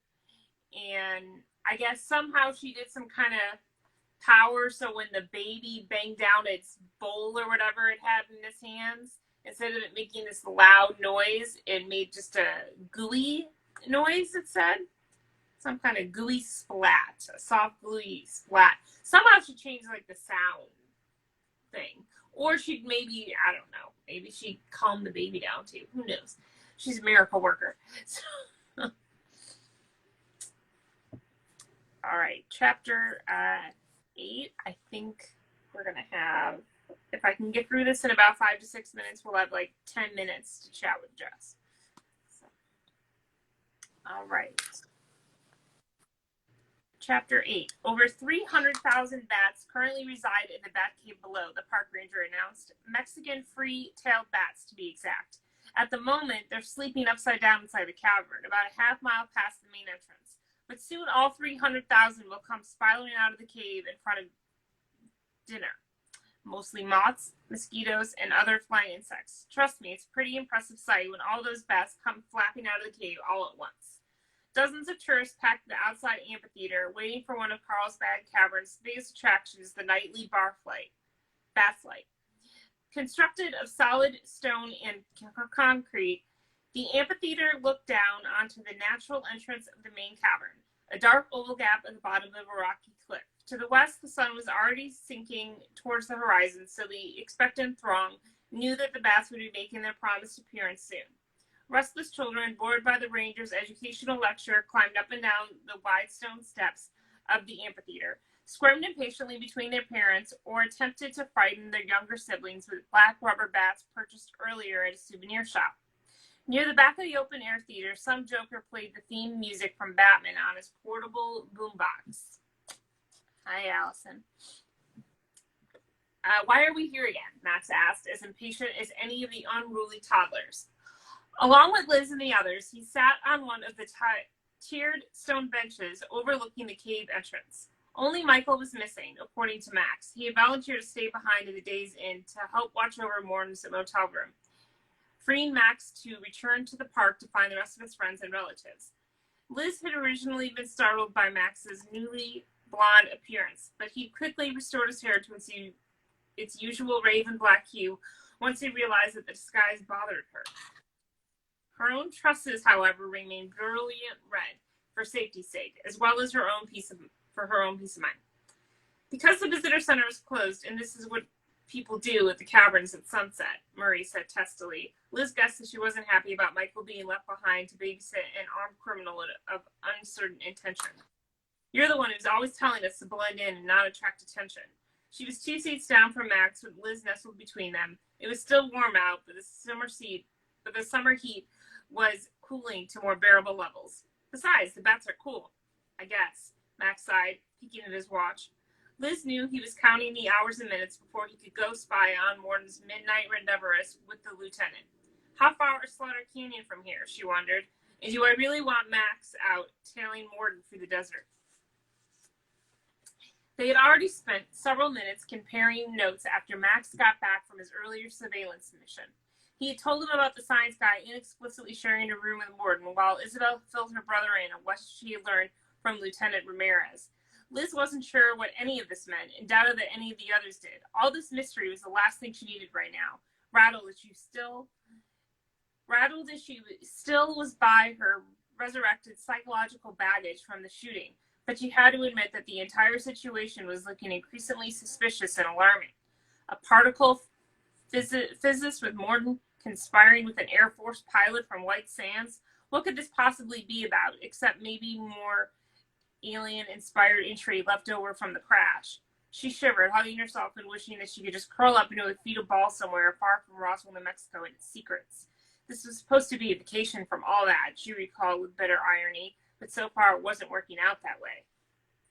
A: and I guess somehow she did some kind of power, so when the baby banged down its bowl or whatever it had in its hands, instead of it making this loud noise, it made just a gooey noise, it said. Some kind of gooey splat, a soft gooey splat. Somehow she changed like the sound thing. Or she'd maybe, I don't know, maybe she calmed the baby down too. Who knows? She's a miracle worker. So, All right, chapter 8. I think we're going to have, if I can get through this in about 5 to 6 minutes, we'll have like 10 minutes to chat with Jess. So, all right. Chapter 8. Over 300,000 bats currently reside in the bat cave below, the park ranger announced. Mexican free-tailed bats, to be exact. At the moment, they're sleeping upside down inside the cavern, about a half mile past the main entrance. But soon all 300,000 will come spiraling out of the cave in front of dinner. Mostly moths, mosquitoes, and other flying insects. Trust me, it's a pretty impressive sight when all those bats come flapping out of the cave all at once. Dozens of tourists packed the outside amphitheater, waiting for one of Carlsbad Cavern's biggest attractions, the nightly bat flight. Constructed of solid stone and concrete, the amphitheater looked down onto the natural entrance of the main cavern, a dark oval gap at the bottom of a rocky cliff. To the west, the sun was already sinking towards the horizon, so the expectant throng knew that the bats would be making their promised appearance soon. Restless children, bored by the ranger's educational lecture, climbed up and down the wide stone steps of the amphitheater, squirmed impatiently between their parents, or attempted to frighten their younger siblings with black rubber bats purchased earlier at a souvenir shop. Near the back of the open-air theater, some joker played the theme music from Batman on his portable boombox. Hi, Allison. Why are we here again? Max asked, as impatient as any of the unruly toddlers. Along with Liz and the others, he sat on one of the tiered stone benches overlooking the cave entrance. Only Michael was missing, according to Max. He had volunteered to stay behind in the Days Inn to help watch over Morton's motel room, freeing Max to return to the park to find the rest of his friends and relatives. Liz had originally been startled by Max's newly blonde appearance, but he quickly restored his hair to its usual raven black hue once he realized that the disguise bothered her. Her own tresses, however, remained brilliant red for safety's sake, as well as for her own peace of mind. Because the visitor center was closed, and this is what people do at the caverns at sunset, Murray said testily, Liz guessed that she wasn't happy about Michael being left behind to babysit an armed criminal of uncertain intention. You're the one who's always telling us to blend in and not attract attention. She was 2 seats down from Max, with Liz nestled between them. It was still warm out, but the summer heat was cooling to more bearable levels. Besides, the bats are cool, I guess, Max sighed, peeking at his watch. Liz knew he was counting the hours and minutes before he could go spy on Morton's midnight rendezvous with the lieutenant. How far is Slaughter Canyon from here, she wondered, and do I really want Max out tailing Morton through the desert? They had already spent several minutes comparing notes after Max got back from his earlier surveillance mission. He had told him about the science guy inexplicitly sharing a room with Morton, while Isabel filled her brother in on what she had learned from Lieutenant Ramirez. Liz wasn't sure what any of this meant, and doubted that any of the others did. All this mystery was the last thing she needed right now. Rattled as she still was by her resurrected psychological baggage from the shooting, but she had to admit that the entire situation was looking increasingly suspicious and alarming. A particle physicist with Morton conspiring with an Air Force pilot from White Sands? What could this possibly be about, except maybe more alien-inspired intrigue left over from the crash? She shivered, hugging herself and wishing that she could just curl up into a fetal ball somewhere far from Roswell, New Mexico, and its secrets. This was supposed to be a vacation from all that, she recalled with bitter irony, but so far it wasn't working out that way.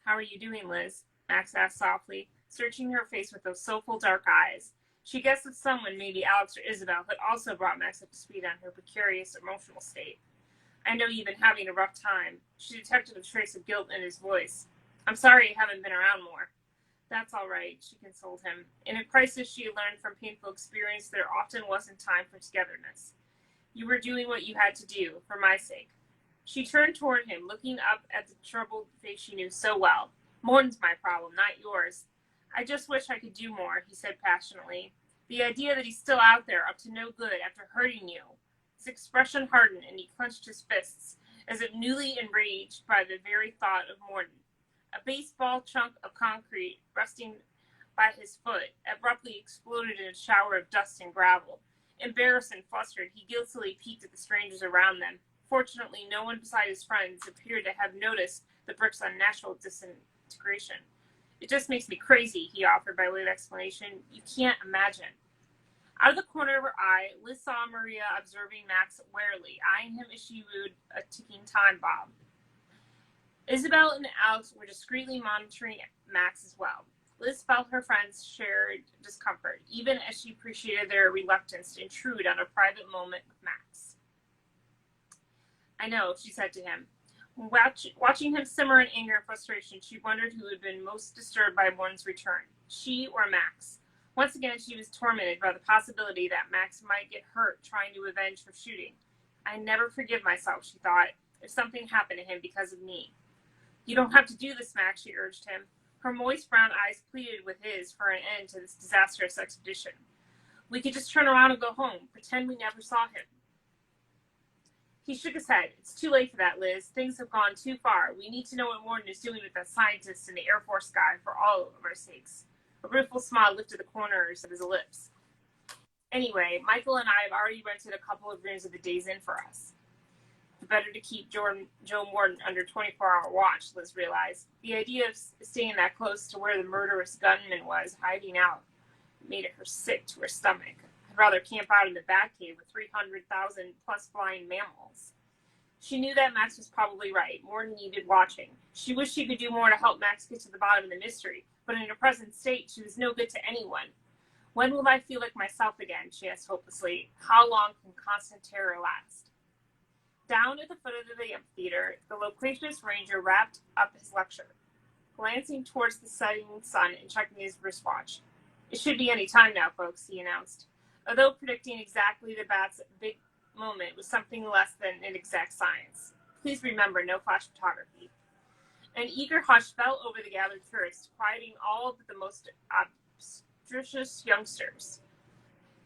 A: How are you doing, Liz? Max asked softly, searching her face with those soulful dark eyes. She guessed that someone, maybe Alex or Isabel, had also brought Max up to speed on her precarious emotional state. I know you've been having a rough time. She detected a trace of guilt in his voice. I'm sorry you haven't been around more. That's all right, she consoled him. In a crisis, she had learned from painful experience there often wasn't time for togetherness. You were doing what you had to do, for my sake. She turned toward him, looking up at the troubled face she knew so well. Morton's my problem, not yours. I just wish I could do more, he said passionately. The idea that he's still out there, up to no good, after hurting you. His expression hardened, and he clenched his fists, as if newly enraged by the very thought of Morton. A baseball chunk of concrete, resting by his foot, abruptly exploded in a shower of dust and gravel. Embarrassed and flustered, he guiltily peeked at the strangers around them. Fortunately, no one beside his friends appeared to have noticed the brick's unnatural disintegration. It just makes me crazy, he offered by way of explanation. You can't imagine. Out of the corner of her eye, Liz saw Maria observing Max warily, eyeing him as she wooed a ticking time bomb. Isabel and Alex were discreetly monitoring Max as well. Liz felt her friends' shared discomfort, even as she appreciated their reluctance to intrude on a private moment with Max. I know, she said to him. Watching him simmer in anger and frustration, she wondered who had been most disturbed by Warren's return, she or Max. Once again, she was tormented by the possibility that Max might get hurt trying to avenge her shooting. I never forgive myself, she thought, if something happened to him because of me. You don't have to do this, Max, she urged him. Her moist brown eyes pleaded with his for an end to this disastrous expedition. We could just turn around and go home, pretend we never saw him. He shook his head. It's too late for that, Liz. Things have gone too far. We need to know what Warren is doing with that scientist in the Air Force guy for all of our sakes. A rueful smile lifted the corners of his lips. Anyway, Michael and I have already rented a couple of rooms at the Days Inn for us. The better to keep Joe Morton under 24-hour watch, Liz realized. The idea of staying that close to where the murderous gunman was hiding out made her sick to her stomach. I'd rather camp out in the Batcave with 300,000 plus flying mammals. She knew that Max was probably right. Morton needed watching. She wished she could do more to help Max get to the bottom of the mystery, but in her present state, she was no good to anyone. When will I feel like myself again? She asked hopelessly. How long can constant terror last? Down at the foot of the amphitheater, the loquacious ranger wrapped up his lecture, glancing towards the setting sun and checking his wristwatch. It should be any time now, folks, he announced. Although predicting exactly the bat's big moment was something less than an exact science. Please remember, no flash photography. An eager hush fell over the gathered tourists, quieting all but the most obstreperous youngsters.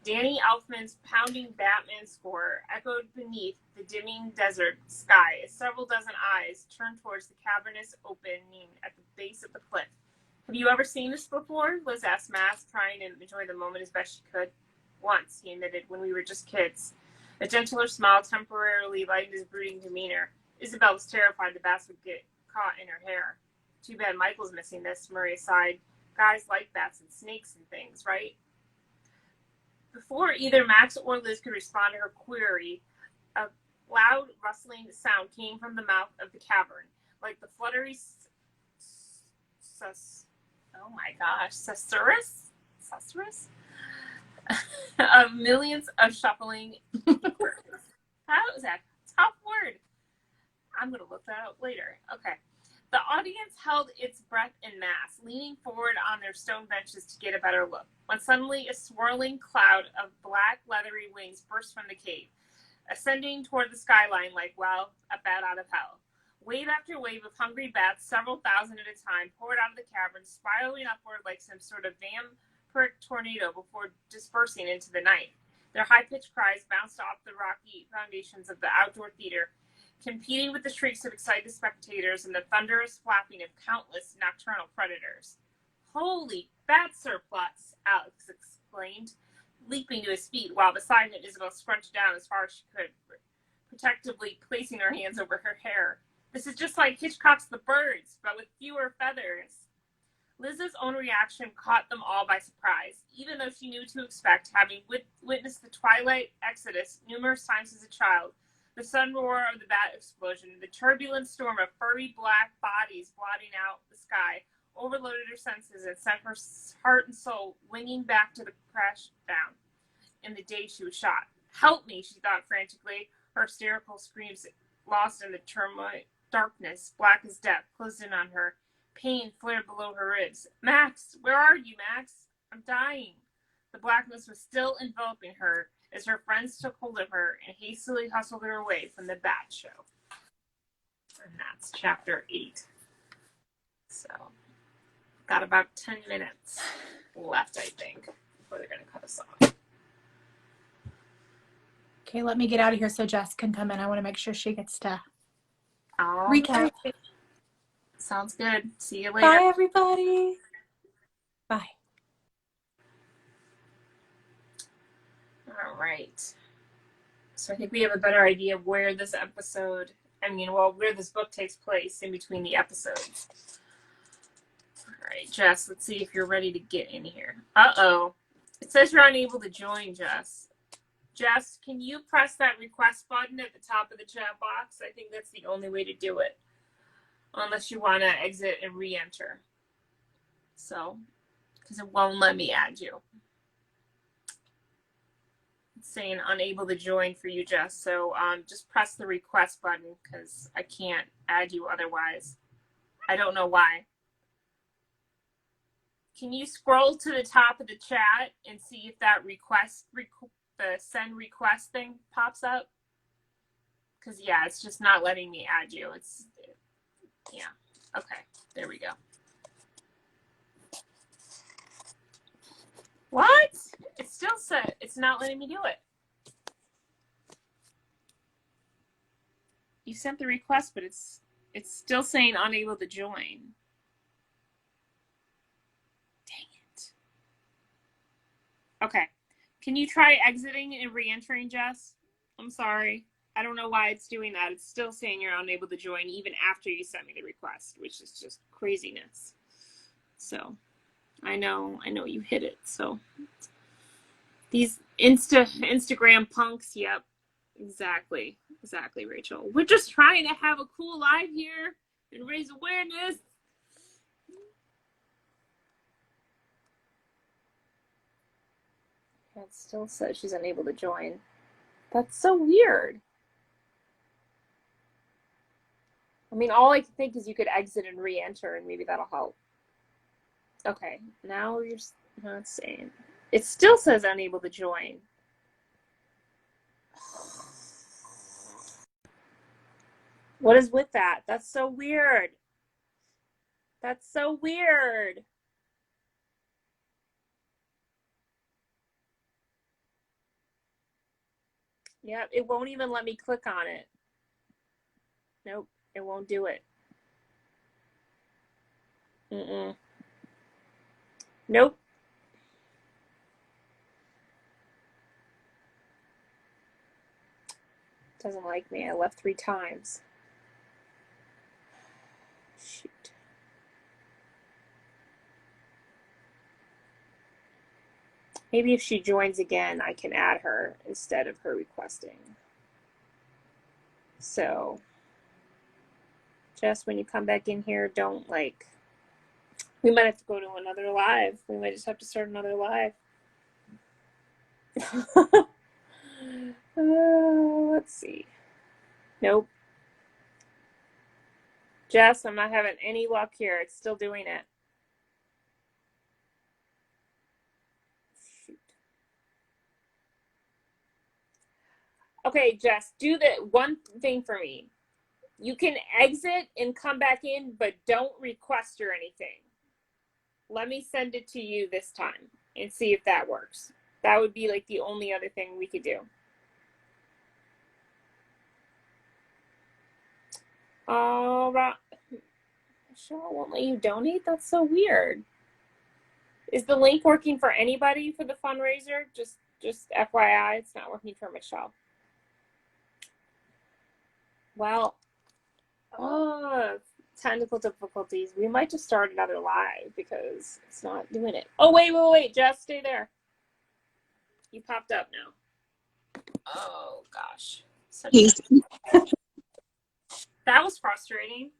A: Danny Elfman's pounding Batman score echoed beneath the dimming desert sky as several dozen eyes turned towards the cavernous opening at the base of the cliff. Have you ever seen this before? Liz asked Max, trying to enjoy the moment as best she could. Once, he admitted, when we were just kids. A gentler smile temporarily lightened his brooding demeanor. Isabel was terrified the bats would get caught in her hair. Too bad Michael's missing this, Maria sighed. Guys like bats and snakes and things, right? Before either Max or Liz could respond to her query, a loud rustling sound came from the mouth of the cavern, like the fluttery susurrus of millions of shuffling words. How is that? Tough word. I'm going to look that up later. Okay. The audience held its breath en masse, leaning forward on their stone benches to get a better look, when suddenly a swirling cloud of black, leathery wings burst from the cave, ascending toward the skyline like, well, a bat out of hell. Wave after wave of hungry bats, several thousand at a time, poured out of the cavern, spiraling upward like some sort of vampiric tornado before dispersing into the night. Their high-pitched cries bounced off the rocky foundations of the outdoor theater, competing with the shrieks of excited spectators and the thunderous flapping of countless nocturnal predators. Holy bat surplus, Alex exclaimed, leaping to his feet while beside him Isabel scrunched down as far as she could, protectively placing her hands over her hair. This is just like Hitchcock's The Birds, but with fewer feathers. Liz's own reaction caught them all by surprise, even though she knew to expect, having witnessed the twilight exodus numerous times as a child. The sudden roar of the bat explosion, the turbulent storm of furry black bodies blotting out the sky, overloaded her senses and sent her heart and soul winging back to the crash down in the day she was shot. Help me, she thought frantically, her hysterical screams lost in the turmoil. Darkness, black as death, closed in on her. Pain flared below her ribs. Max, where are you, Max? I'm dying. The blackness was still enveloping her as her friends took hold of her and hastily hustled her away from the bat show. And that's chapter 8. So, got about 10 minutes left, I think, before they're going to cut us off.
B: Okay, let me get out of here so Jess can come in. I want to make sure she gets to
A: All
B: recap.
A: right. Sounds good. See you later.
B: Bye, everybody. Bye.
A: All right. So I think we have a better idea of where this episode I mean, well, where this book takes place in between the episodes. All right, Jess, let's see if you're ready to get in here. Uh-oh. It says you're unable to join, Jess. Jess, can you press that request button at the top of the chat box? I think that's the only way to do it. Unless you want to exit and re-enter. So, because it won't let me add you. It's saying unable to join for you, Jess. So just press the request button because I can't add you otherwise. I don't know why. Can you scroll to the top of the chat and see if that the send request thing pops up? Because, yeah, it's just not letting me add you. Yeah. Okay. There we go. What? It still said it's not letting me do it. You sent the request, but it's still saying unable to join. Dang it. Okay. Can you try exiting and re-entering, Jess? I'm sorry. I don't know why it's doing that. It's still saying you're unable to join even after you sent me the request, which is just craziness. So I know you hit it. So these Instagram punks, yep. Exactly, Rachel. We're just trying to have a cool live here and raise awareness. It still says she's unable to join. That's so weird. I mean, all I can think is you could exit and re-enter, and maybe that'll help. Okay, now you're not saying. It still says unable to join. What is with that? That's so weird. That's so weird. Yep, it won't even let me click on it. Nope, it won't do it. Nope. Doesn't like me. I left 3 times. Shoot. Maybe if she joins again, I can add her instead of her requesting. So, Jess, when you come back in here, don't we might have to go to another live. We might just have to start another live. Let's see. Nope. Jess, I'm not having any luck here. It's still doing it. Shoot. Okay, Jess, do the one thing for me. You can exit and come back in, but don't request or anything. Let me send it to you this time and see if that works. That would be the only other thing we could do. All right. Michelle won't let you donate? That's so weird. Is the link working for anybody for the fundraiser? Just FYI, it's not working for Michelle. Well, technical difficulties. We might just start another live because it's not doing it. Oh, wait. Jess, stay there. You popped up now. Oh, gosh. That was frustrating.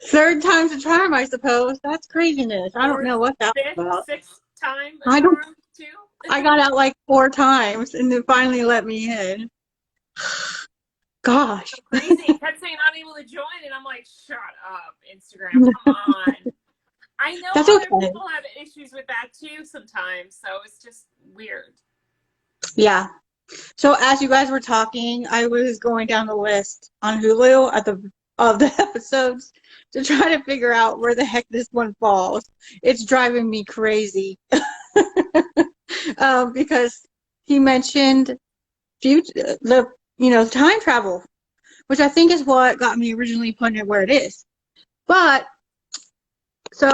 C: 3rd time's a charm, I suppose. That's craziness. I don't know what that was about.
A: 6th time a charm, too?
C: I got out 4 times and then finally let me in. Gosh.
A: Crazy. It kept saying unable to join, and I'm like, shut up, Instagram. Come on. I know other people have issues with that too sometimes, so it's just weird.
C: Yeah. So as you guys were talking, I was going down the list on Hulu of the episodes to try to figure out where the heck this one falls. It's driving me crazy because he mentioned time travel, which I think is what got me originally putting it where it is. But End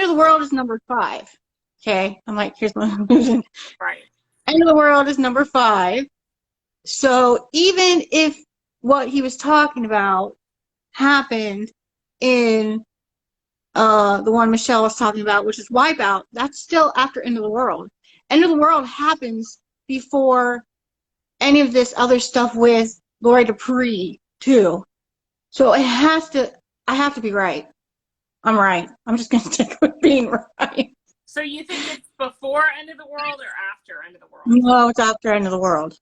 C: of the World is number 5. Okay, I'm like, here's my vision.
A: Right.
C: End of the World is number 5. So even if what he was talking about happened in the one Michelle was talking about, which is Wipeout, that's still after End of the World. End of the World happens before any of this other stuff with Lori Dupree, too. So it has to, I have to be right. I'm right. I'm just going to stick with being right.
A: So you think it's before End of the World or after End of the World?
C: No, it's after End of the World.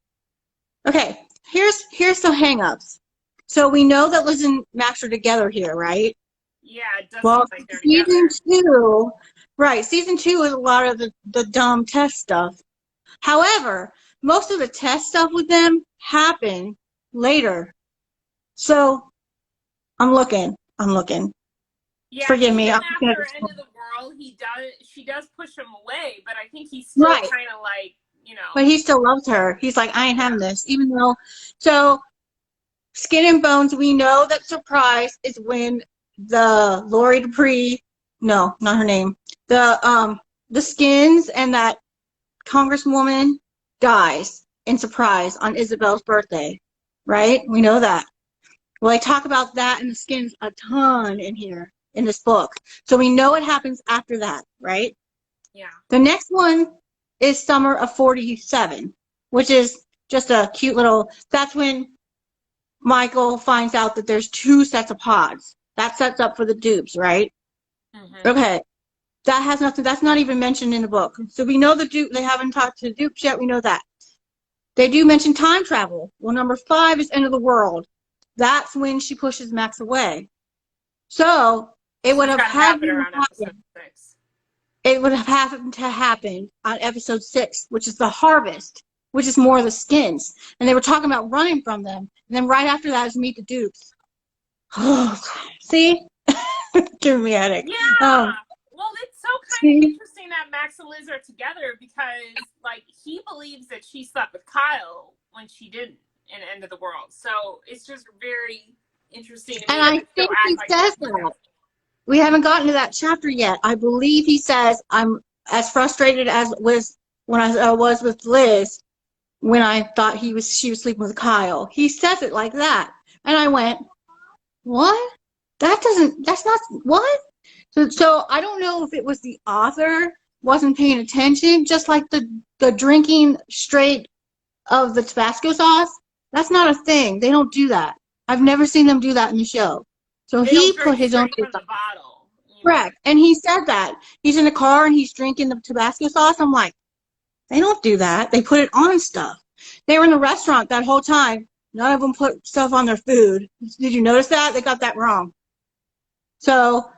C: Okay, here's some hang-ups. So we know that Liz and Max are together here, right?
A: Yeah, it does
C: Well,
A: seem like they're
C: season
A: together.
C: 2, right, season 2 is a lot of the dumb test stuff. However, most of the test stuff with them happened later. So I'm looking.
A: Yeah,
C: Forgive me.
A: even
C: I'm looking at
A: after
C: this
A: End
C: one.
A: of the World, she does push him away, but I think he's still
C: Right.
A: kind of like,
C: But he still loves her. He's like, I ain't having
A: yeah.
C: this. Even though, so Skin and Bones, we know that surprise is when the Lori Dupree, no, not her name, the Skins and that congresswoman dies in surprise on Isabel's birthday, right? We know that. Well, I talk about that and the Skins a ton in here in this book. So we know what happens after that, right?
A: Yeah.
C: The next one is Summer of 47, which is just a cute little, that's when Michael finds out that there's 2 sets of pods. That sets up for the dupes, right?
A: Mm-hmm.
C: Okay. That has nothing, that's not even mentioned in the book. So we know the dupe, they haven't talked to the dupes yet, we know that. They do mention time travel. Well, number 5 is End of the World. That's when she pushes Max away. So it
A: So
C: would
A: it's
C: have
A: got to
C: had
A: happen
C: to
A: around episode
C: happen.
A: 6.
C: It would have happened to happen on episode 6, which is the harvest, which is more of the Skins. And they were talking about running from them. And then right after that is Meet the Dupes. See? Giving me a headache.
A: Yeah. Well, it's so kind of
C: See?
A: interesting that Max and Liz are together because, like, he believes that she slept with Kyle when she didn't in End of the World. So it's just very interesting to me
C: And
A: that
C: I
A: they still
C: think
A: act
C: he
A: like they're
C: says
A: together.
C: that. We haven't gotten to that chapter yet. I believe he says, I'm as frustrated as was when I was with Liz when I thought she was sleeping with Kyle. He says it like that. And I went, what? That's not, what? So I don't know if it was the author wasn't paying attention, just like the drinking straight of the Tabasco sauce. That's not a thing. They don't do that. I've never seen them do that in the show. So
A: They don't
C: he put
A: drink
C: his own
A: straight
C: twist
A: from
C: on
A: the
C: it.
A: bottle. You mean?
C: Correct. And he said that. He's in the car and he's drinking the Tabasco sauce. I'm like, they don't do that. They put it on stuff. They were in the restaurant that whole time. None of them put stuff on their food. Did you notice that? They got that wrong. So,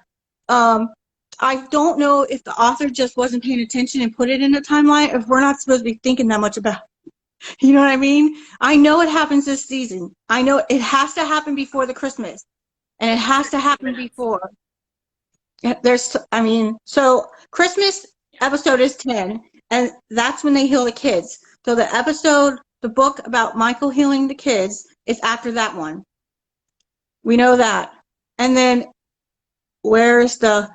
C: I don't know if the author just wasn't paying attention and put it in the timeline, if we're not supposed to be thinking that much about it. You know what I mean? I know it happens this season. I know it has to happen before the Christmas. And it
A: In
C: has to
A: 60
C: happen
A: minutes.
C: before. So Christmas episode is 10, and that's when they heal the kids. So the book about Michael healing the kids is after that one. We know that. And then where's the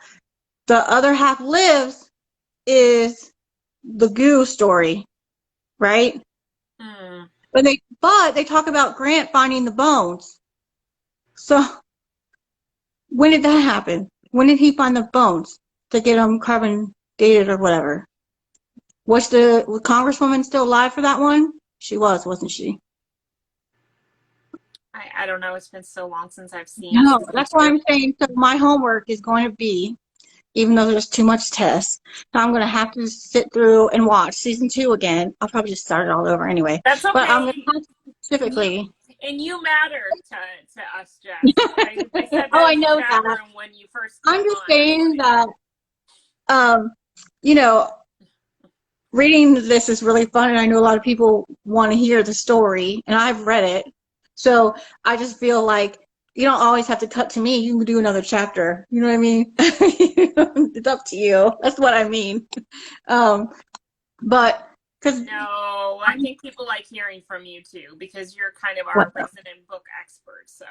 C: other half lives is the goo story, right?
A: Hmm.
C: But they talk about Grant finding the bones. So when did that happen? When did he find the bones to get them carbon dated or whatever? Was the Congresswoman still alive for that one? She was, wasn't she?
A: I don't know. It's been so long since I've seen
C: No,
A: season
C: that's why
A: 2.
C: I'm saying. So my homework is going to be, even though there's too much tests, so I'm going to have to sit through and watch season 2 again. I'll probably just start it all over anyway.
A: That's
C: But I'm
A: okay.
C: going to have to specifically.
A: And you matter to us, Jess. I said
C: Oh,
A: that
C: I
A: in the
C: know
A: chat
C: that.
A: room when you first came
C: I'm just
A: on.
C: saying that, you know, reading this is really fun, and I know a lot of people want to hear the story, and I've read it. So I just feel like you don't always have to cut to me. You can do another chapter. You know what I mean? It's up to you. That's what I mean. But because
A: No, I think people like hearing from you too because you're kind of
C: what
A: our
C: the,
A: resident book expert. So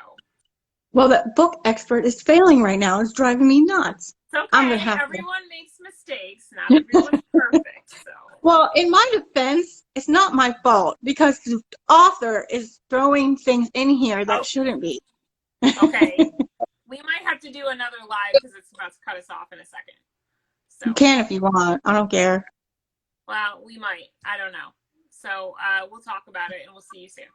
C: well, that book expert is failing right now. It's driving me nuts.
A: it's
C: I'm gonna
A: okay.
C: have to.
A: Everyone makes mistakes. Not everyone's perfect. So
C: Well, in my defense, it's not my fault because the author is throwing things in here that
A: Oh,
C: shouldn't be.
A: okay. We might have to do another live because it's about to cut us off in a second.
C: You
A: So,
C: can if you want. I don't care.
A: well, we might. I don't know. So we'll talk about it and we'll see you soon.